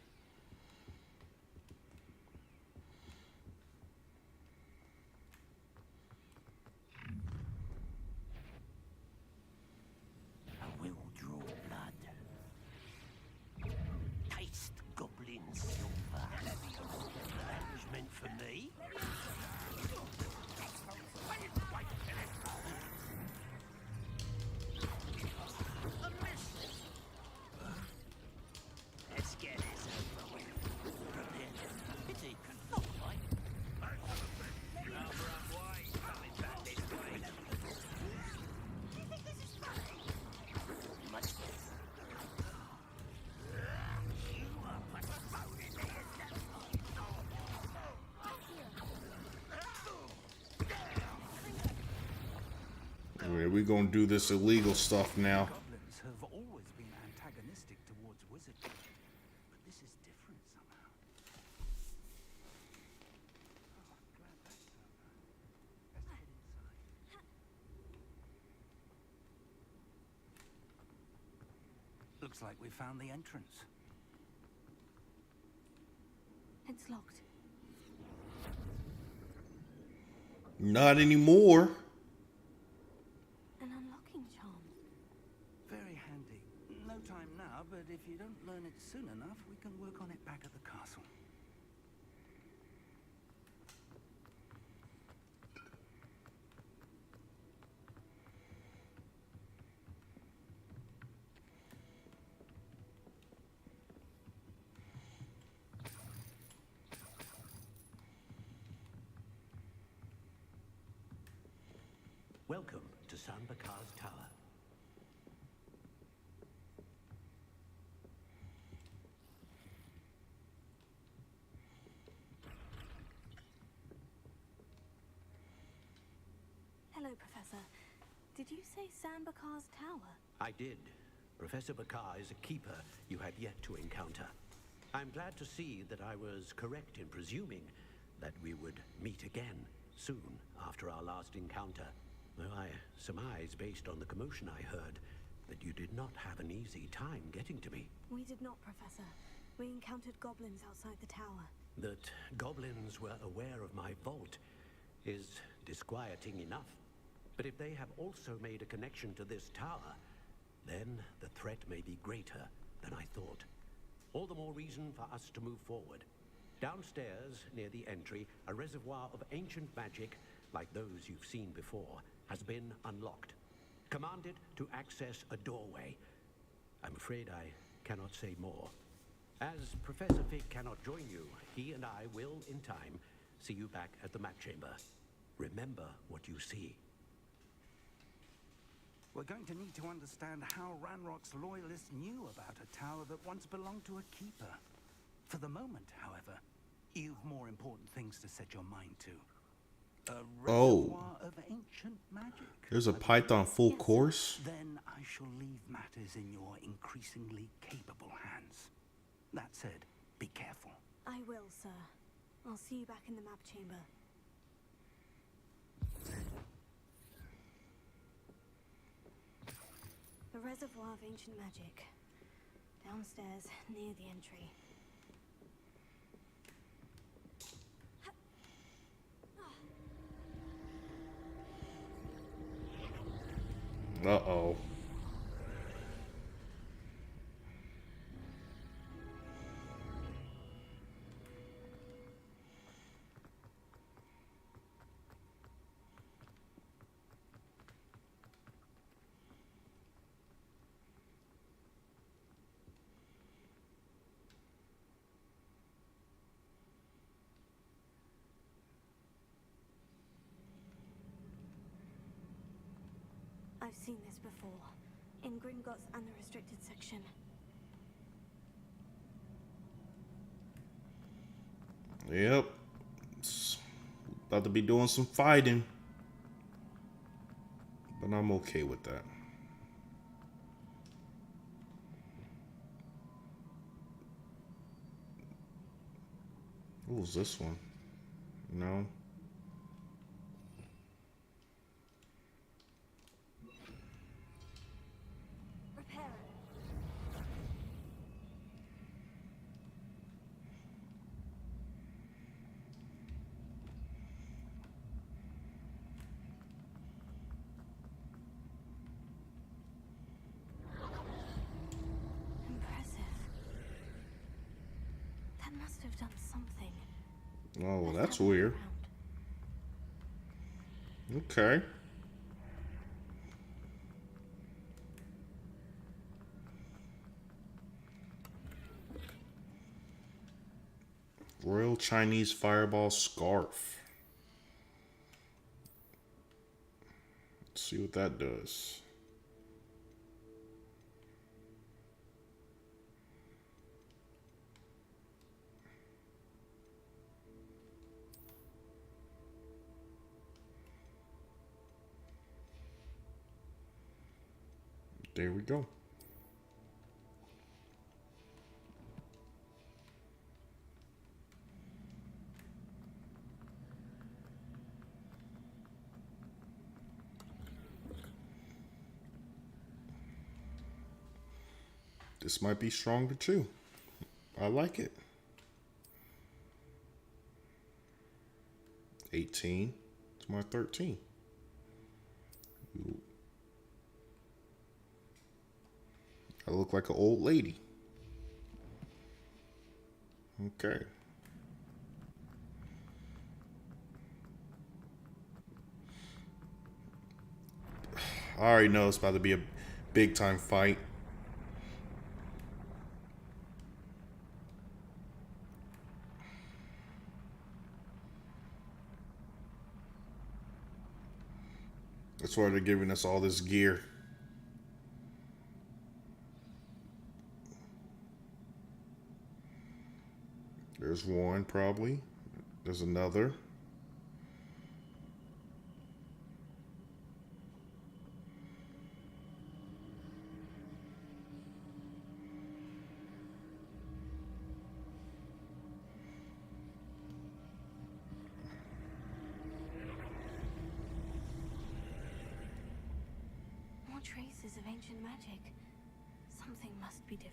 We're gonna do this illegal stuff now. Goblins have always been antagonistic towards wizardry, but this is different somehow. Looks like we found the entrance. It's locked. Not anymore. An unlocking charm. Very handy. No time now, but if you don't learn it soon enough, we can work on it back at the castle. Welcome to Sanbakar's Tower. Hello, Professor. Did you say Sanbakar's Tower? I did. Professor Bakar is a keeper you had yet to encounter. I'm glad to see that I was correct in presuming that we would meet again soon after our last encounter. Though I surmise, based on the commotion I heard, that you did not have an easy time getting to me. We did not, Professor. We encountered goblins outside the tower. That goblins were aware of my vault is disquieting enough. But if they have also made a connection to this tower, then the threat may be greater than I thought. All the more reason for us to move forward. Downstairs, near the entry, a reservoir of ancient magic, like those you've seen before, has been unlocked. Commanded to access a doorway. I'm afraid I cannot say more. As Professor Fig cannot join you, he and I will, in time, see you back at the map chamber. Remember what you see. We're going to need to understand how Ranrock's loyalists knew about a tower that once belonged to a keeper. For the moment, however, you've more important things to set your mind to. A reservoir of ancient magic. There's a Python full course. Then I shall leave matters in your increasingly capable hands. That said, be careful. I will, sir. I'll see you back in the map chamber. A reservoir of ancient magic. Downstairs, near the entry. Uh-oh. I've seen this before. In Gringotts and the restricted section. Yep. It's about to be doing some fighting. But I'm okay with that. What was this one? No. Have done something. Oh, well, that's weird. Okay. Royal Chinese Fireball Scarf. Let's see what that does. There we go. This might be stronger too. I like it. 18 to my 13. Ooh. I look like an old lady. Okay. I already know it's about to be a big time fight. That's why they're giving us all this gear. There's one, probably. There's another. More traces of ancient magic. Something must be different.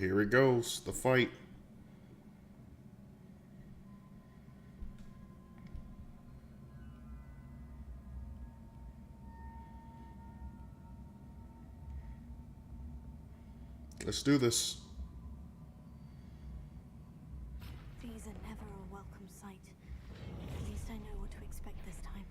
Here it goes. The fight. Let's do this. These are never a welcome sight. At least I know what to expect this time.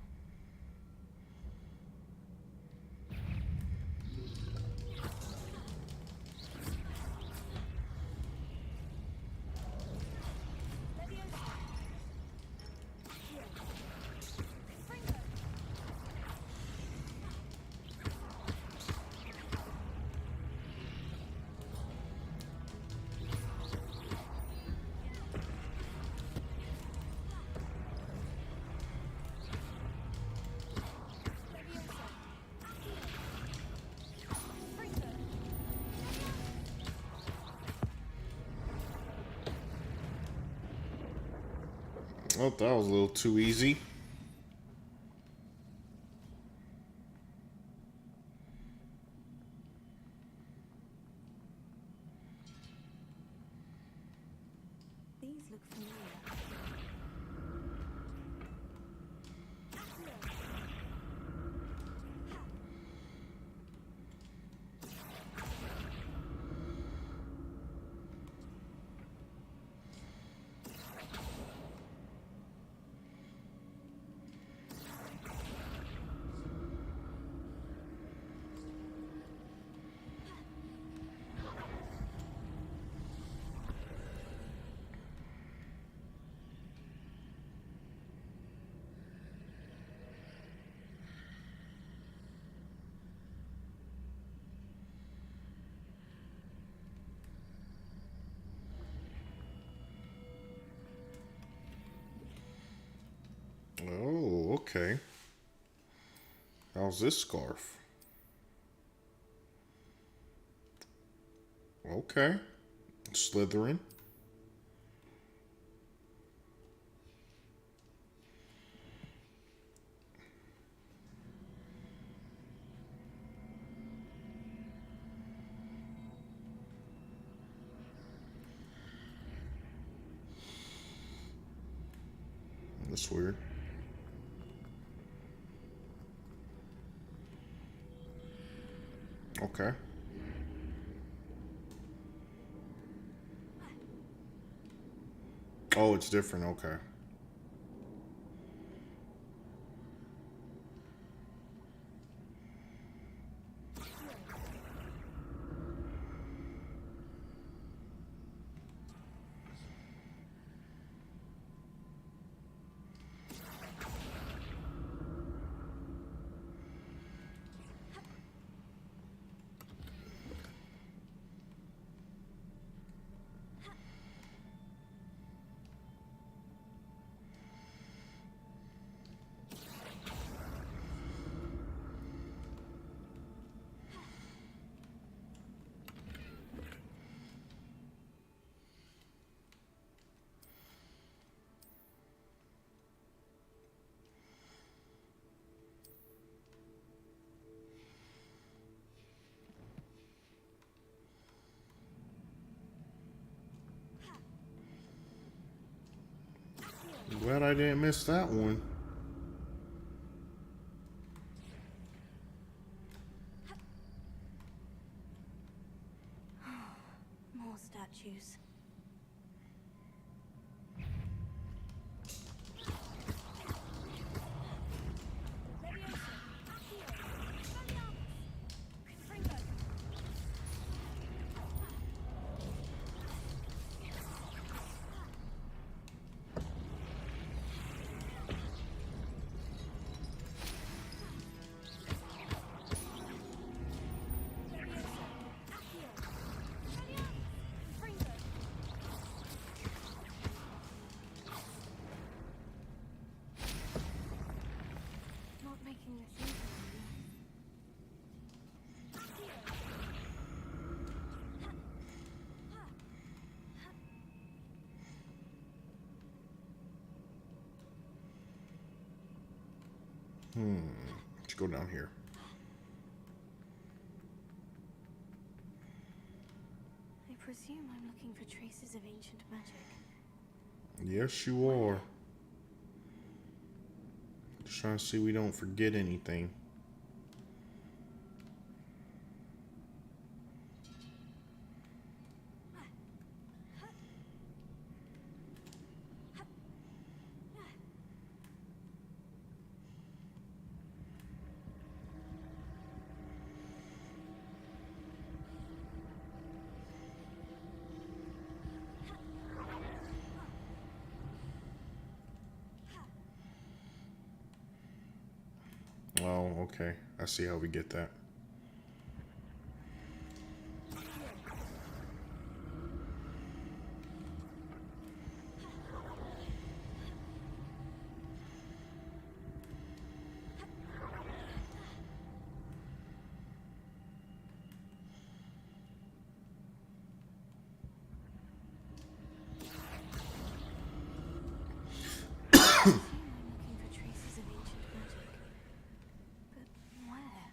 Oh, that was a little too easy. These look familiar. Oh, okay. How's this scarf? Okay. Slytherin. That's weird. Okay. Oh, it's different. Okay. Glad I didn't miss that one. More statues. Not making this easy. Let's go down here. I presume I'm looking for traces of ancient magic. Yes, you are. Just trying to see we don't forget anything. Oh, okay. I see how we get that. I'm looking for traces of ancient magic. But where?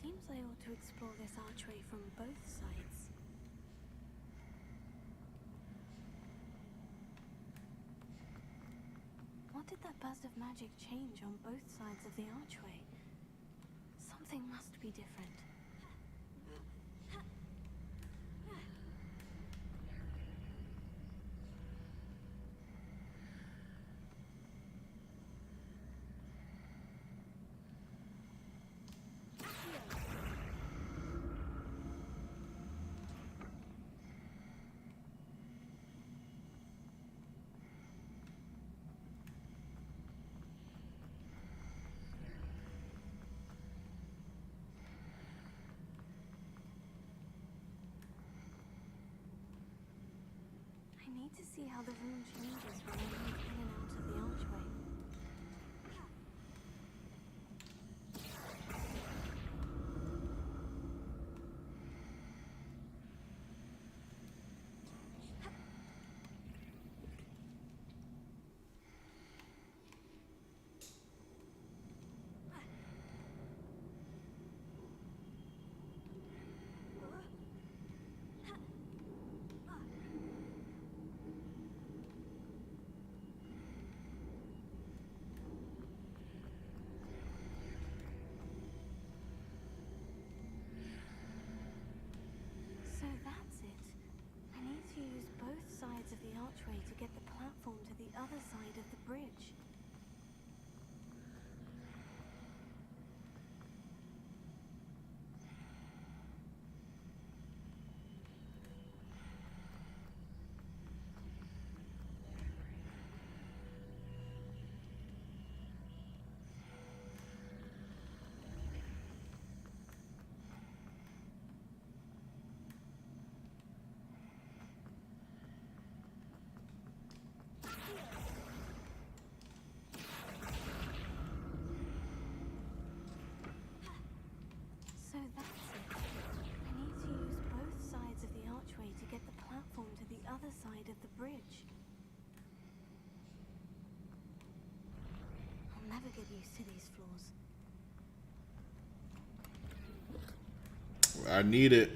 Seems I ought to explore this archway from both sides. What did that burst of magic change on both sides of the archway? Something must be different. I need to see how the room changes when I move in and out of the archway. So that's it. I need to use both sides of the archway to get the platform to the other side of the bridge. So that's it. I need to use both sides of the archway to get the platform to the other side of the bridge. I'll never get used to these floors. I need it.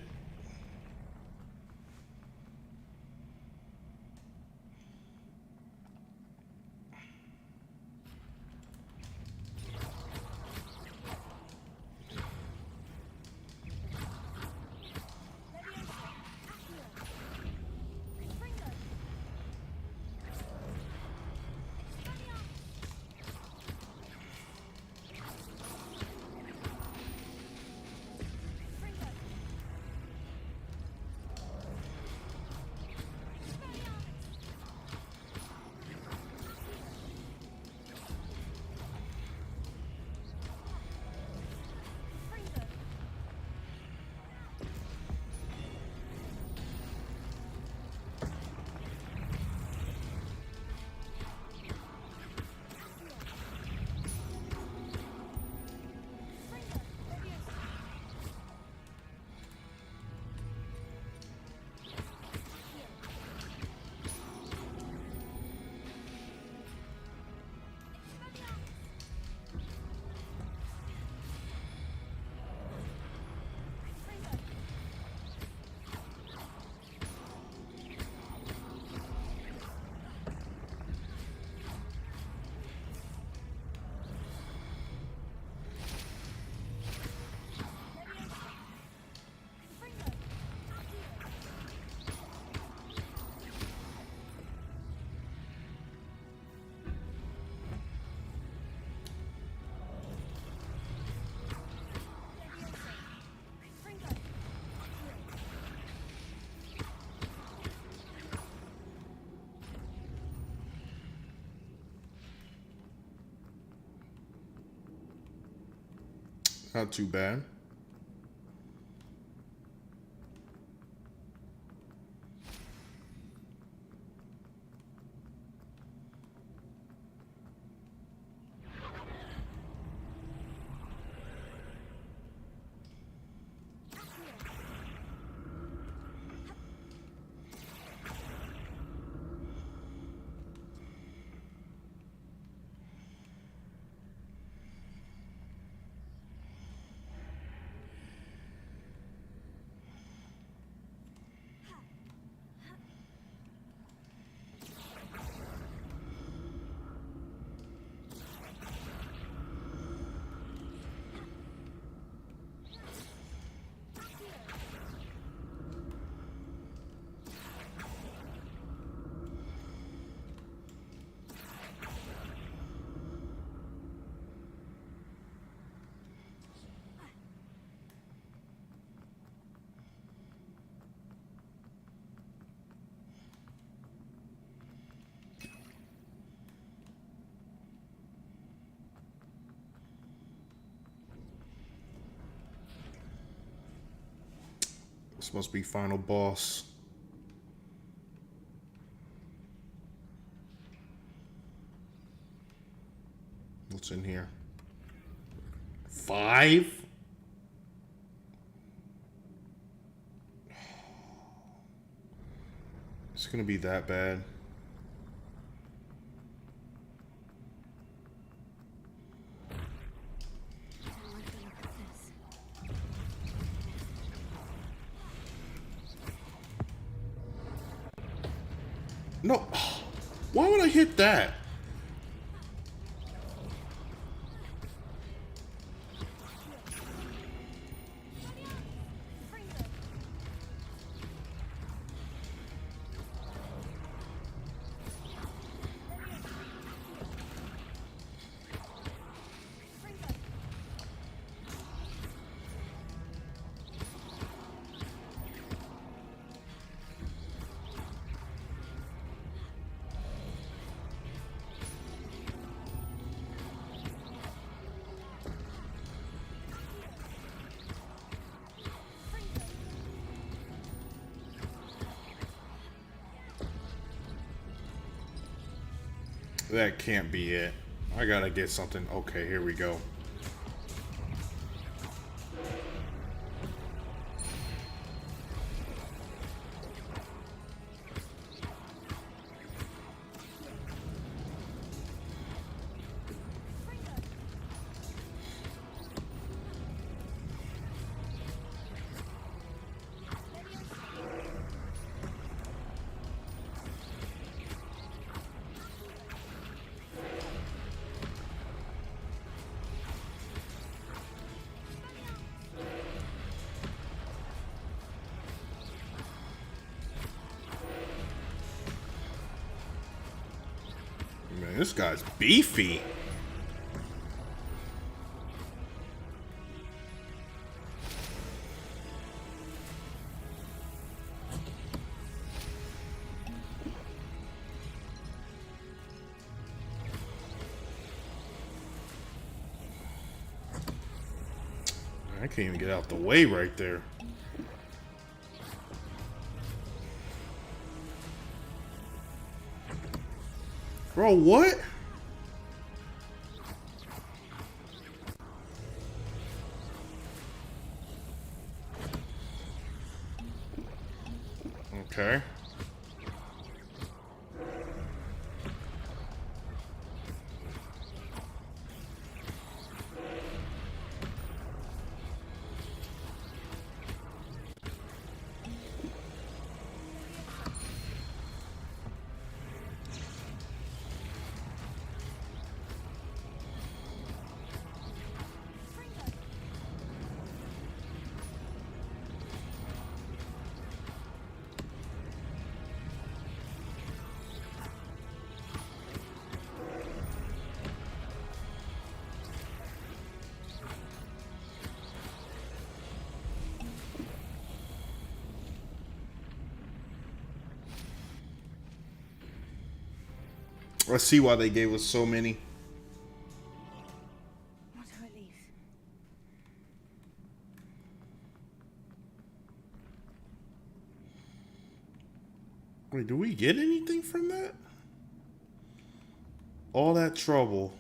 Not too bad. This must be final boss. What's in here? 5? It's gonna be that bad. No. Why would I hit that? That can't be it. I gotta get something. Okay, here we go. Man, this guy's beefy. I can't even get out the way right there. Bro, what? Okay. I see why they gave us so many. What a relief. Wait, do we get anything from that? All that trouble.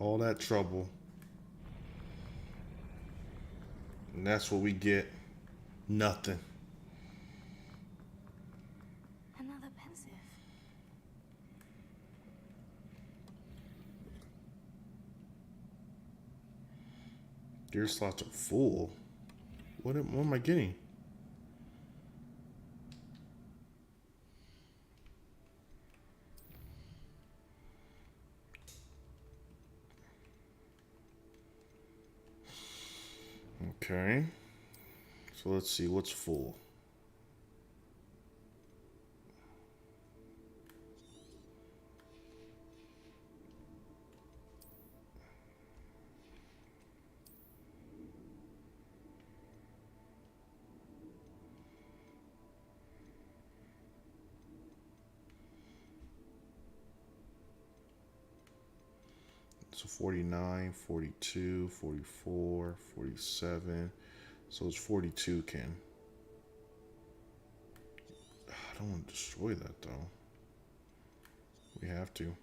All that trouble. And that's what we get. Nothing. Another pensive. Gear slots are full. What am I getting? Okay. So let's see what's full. So 49, 42, 44, 47. So it's 42, Ken. I don't want to destroy that, though. We have to.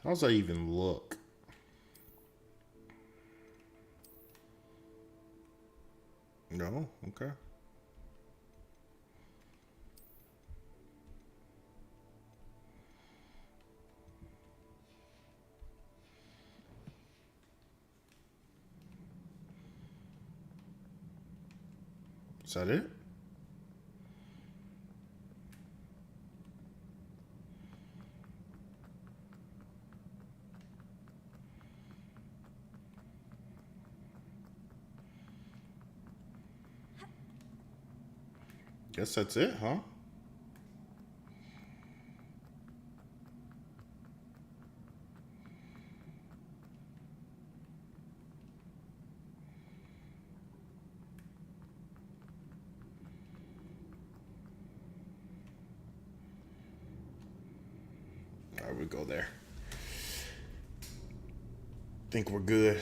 How's that even look? No? Okay. Is that it? Guess that's it, huh? All right, we go there. Think we're good.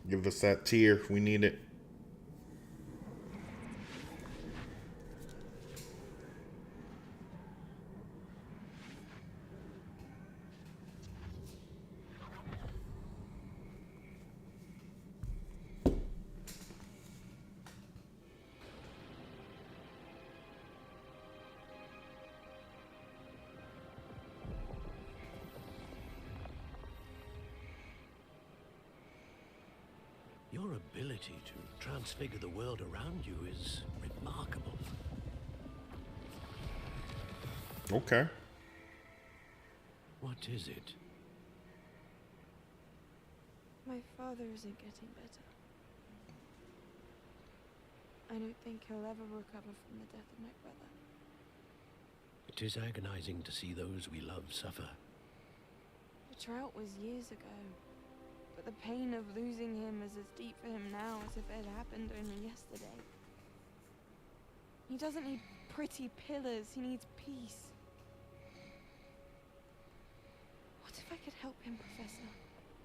Give us that tier. We need it. Your ability to transfigure the world around you is remarkable. Okay. What is it? My father isn't getting better. I don't think he'll ever recover from the death of my brother. It is agonizing to see those we love suffer. The drought was years ago, but the pain of losing him is as deep for him now as if it had happened only yesterday. He doesn't need pretty pillars, he needs peace. What if I could help him, Professor?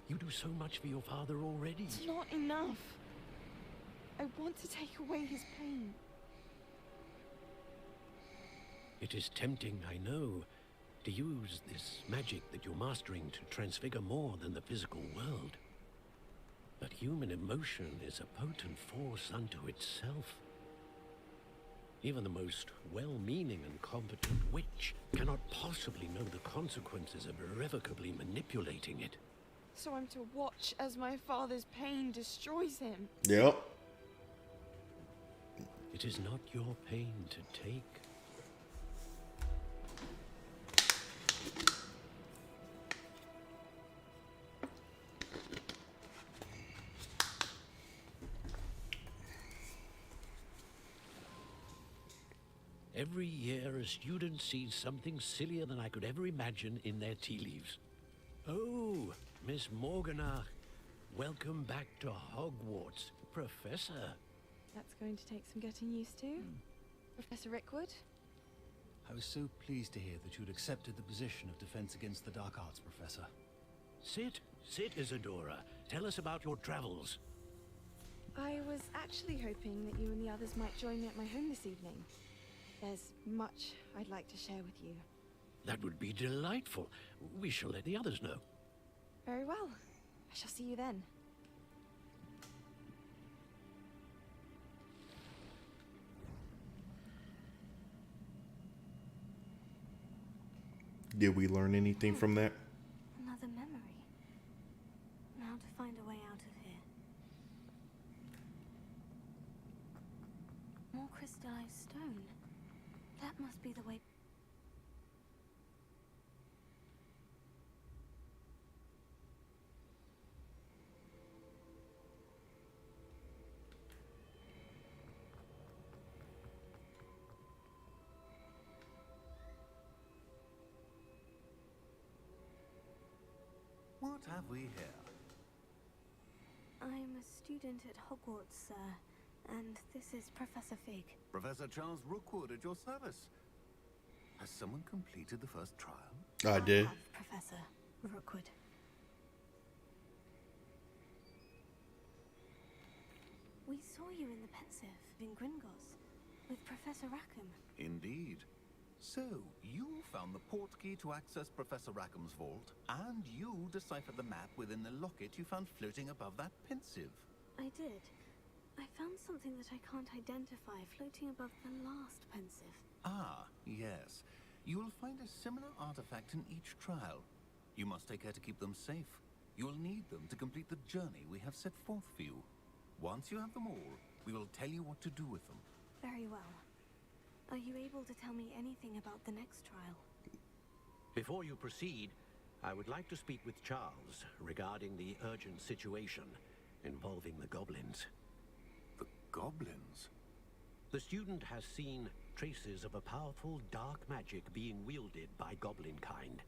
You do so much for your father already. It's not enough. I want to take away his pain. It is tempting, I know, to use this magic that you're mastering to transfigure more than the physical world. But human emotion is a potent force unto itself. Even the most well-meaning and competent witch cannot possibly know the consequences of irrevocably manipulating it. So I'm to watch as my father's pain destroys him. Yep. It is not your pain to take. Every year, a student sees something sillier than I could ever imagine in their tea leaves. Oh, Miss Morganach, welcome back to Hogwarts, Professor. That's going to take some getting used to. Professor Rickwood? I was so pleased to hear that you'd accepted the position of Defense Against the Dark Arts, Professor. Sit, Isadora. Tell us about your travels. I was actually hoping that you and the others might join me at my home this evening. There's much I'd like to share with you. That would be delightful. We shall let the others know. Very well. I shall see you then. Did we learn anything from that? Another memory. Now to find a way out of here. More crystallized stone. That must be the way. What have we here? I'm a student at Hogwarts, sir. And this is Professor Fig. Professor Charles Rookwood at your service. Has someone completed the first trial? I did. Have, Professor Rookwood. We saw you in the Pensive in Gringotts with Professor Rackham. Indeed. So, you found the portkey to access Professor Rackham's vault, and you deciphered the map within the locket you found floating above that Pensive. I did. I found something that I can't identify floating above the last Pensive. Ah, yes. You will find a similar artifact in each trial. You must take care to keep them safe. You will need them to complete the journey we have set forth for you. Once you have them all, we will tell you what to do with them. Very well. Are you able to tell me anything about the next trial? Before you proceed, I would like to speak with Charles regarding the urgent situation involving the goblins. The goblins? The student has seen traces of a powerful dark magic being wielded by goblin kind.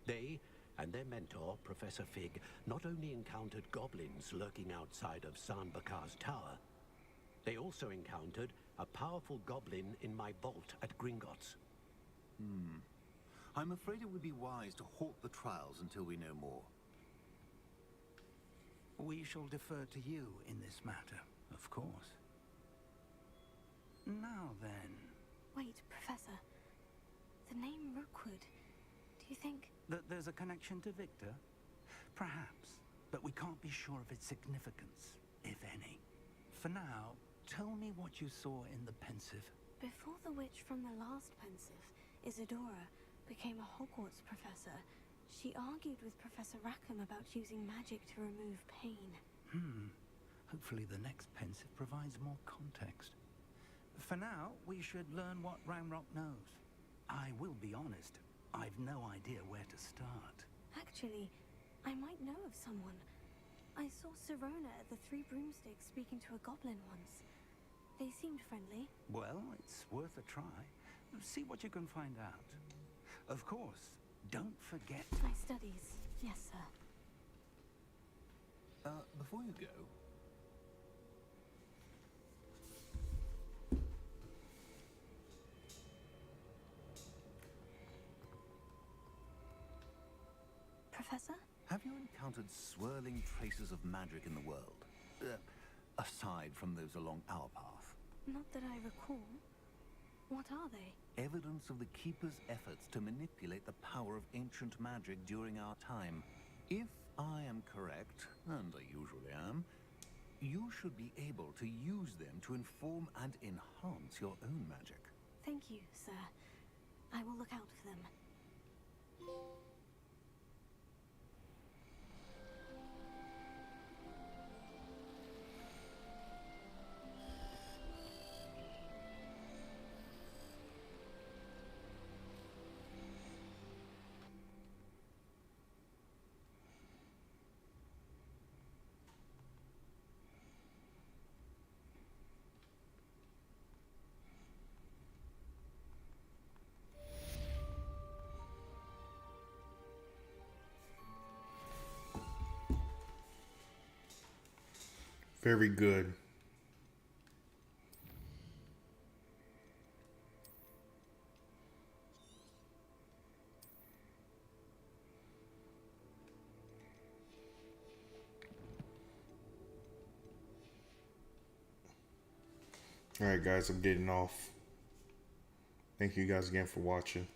They and their mentor, Professor Fig, not only encountered goblins lurking outside of San Bakar's tower, they also encountered a powerful goblin in my vault at Gringotts. I'm afraid it would be wise to halt the trials until we know more. We shall defer to you in this matter, of course. Now then... Wait, Professor. The name Rookwood. Do you think... that there's a connection to Victor? Perhaps, but we can't be sure of its significance, if any. For now, tell me what you saw in the Pensive. Before the witch from the last Pensive, Isadora, became a Hogwarts professor, she argued with Professor Rackham about using magic to remove pain. Hopefully the next Pensive provides more context. For now, we should learn what Ramrock knows. I will be honest, I've no idea where to start. Actually, I might know of someone. I saw Sirona at the Three Broomsticks speaking to a goblin once. They seemed friendly. Well, it's worth a try. See what you can find out. Of course, don't forget... My studies. Yes, sir. Before you go... Professor? Have you encountered swirling traces of magic in the world? Aside from those along our path? Not that I recall. What are they? Evidence of the Keeper's efforts to manipulate the power of ancient magic during our time. If I am correct, and I usually am, you should be able to use them to inform and enhance your own magic. Thank you, sir. I will look out for them. Very good. All right, guys, I'm getting off. Thank you guys again for watching.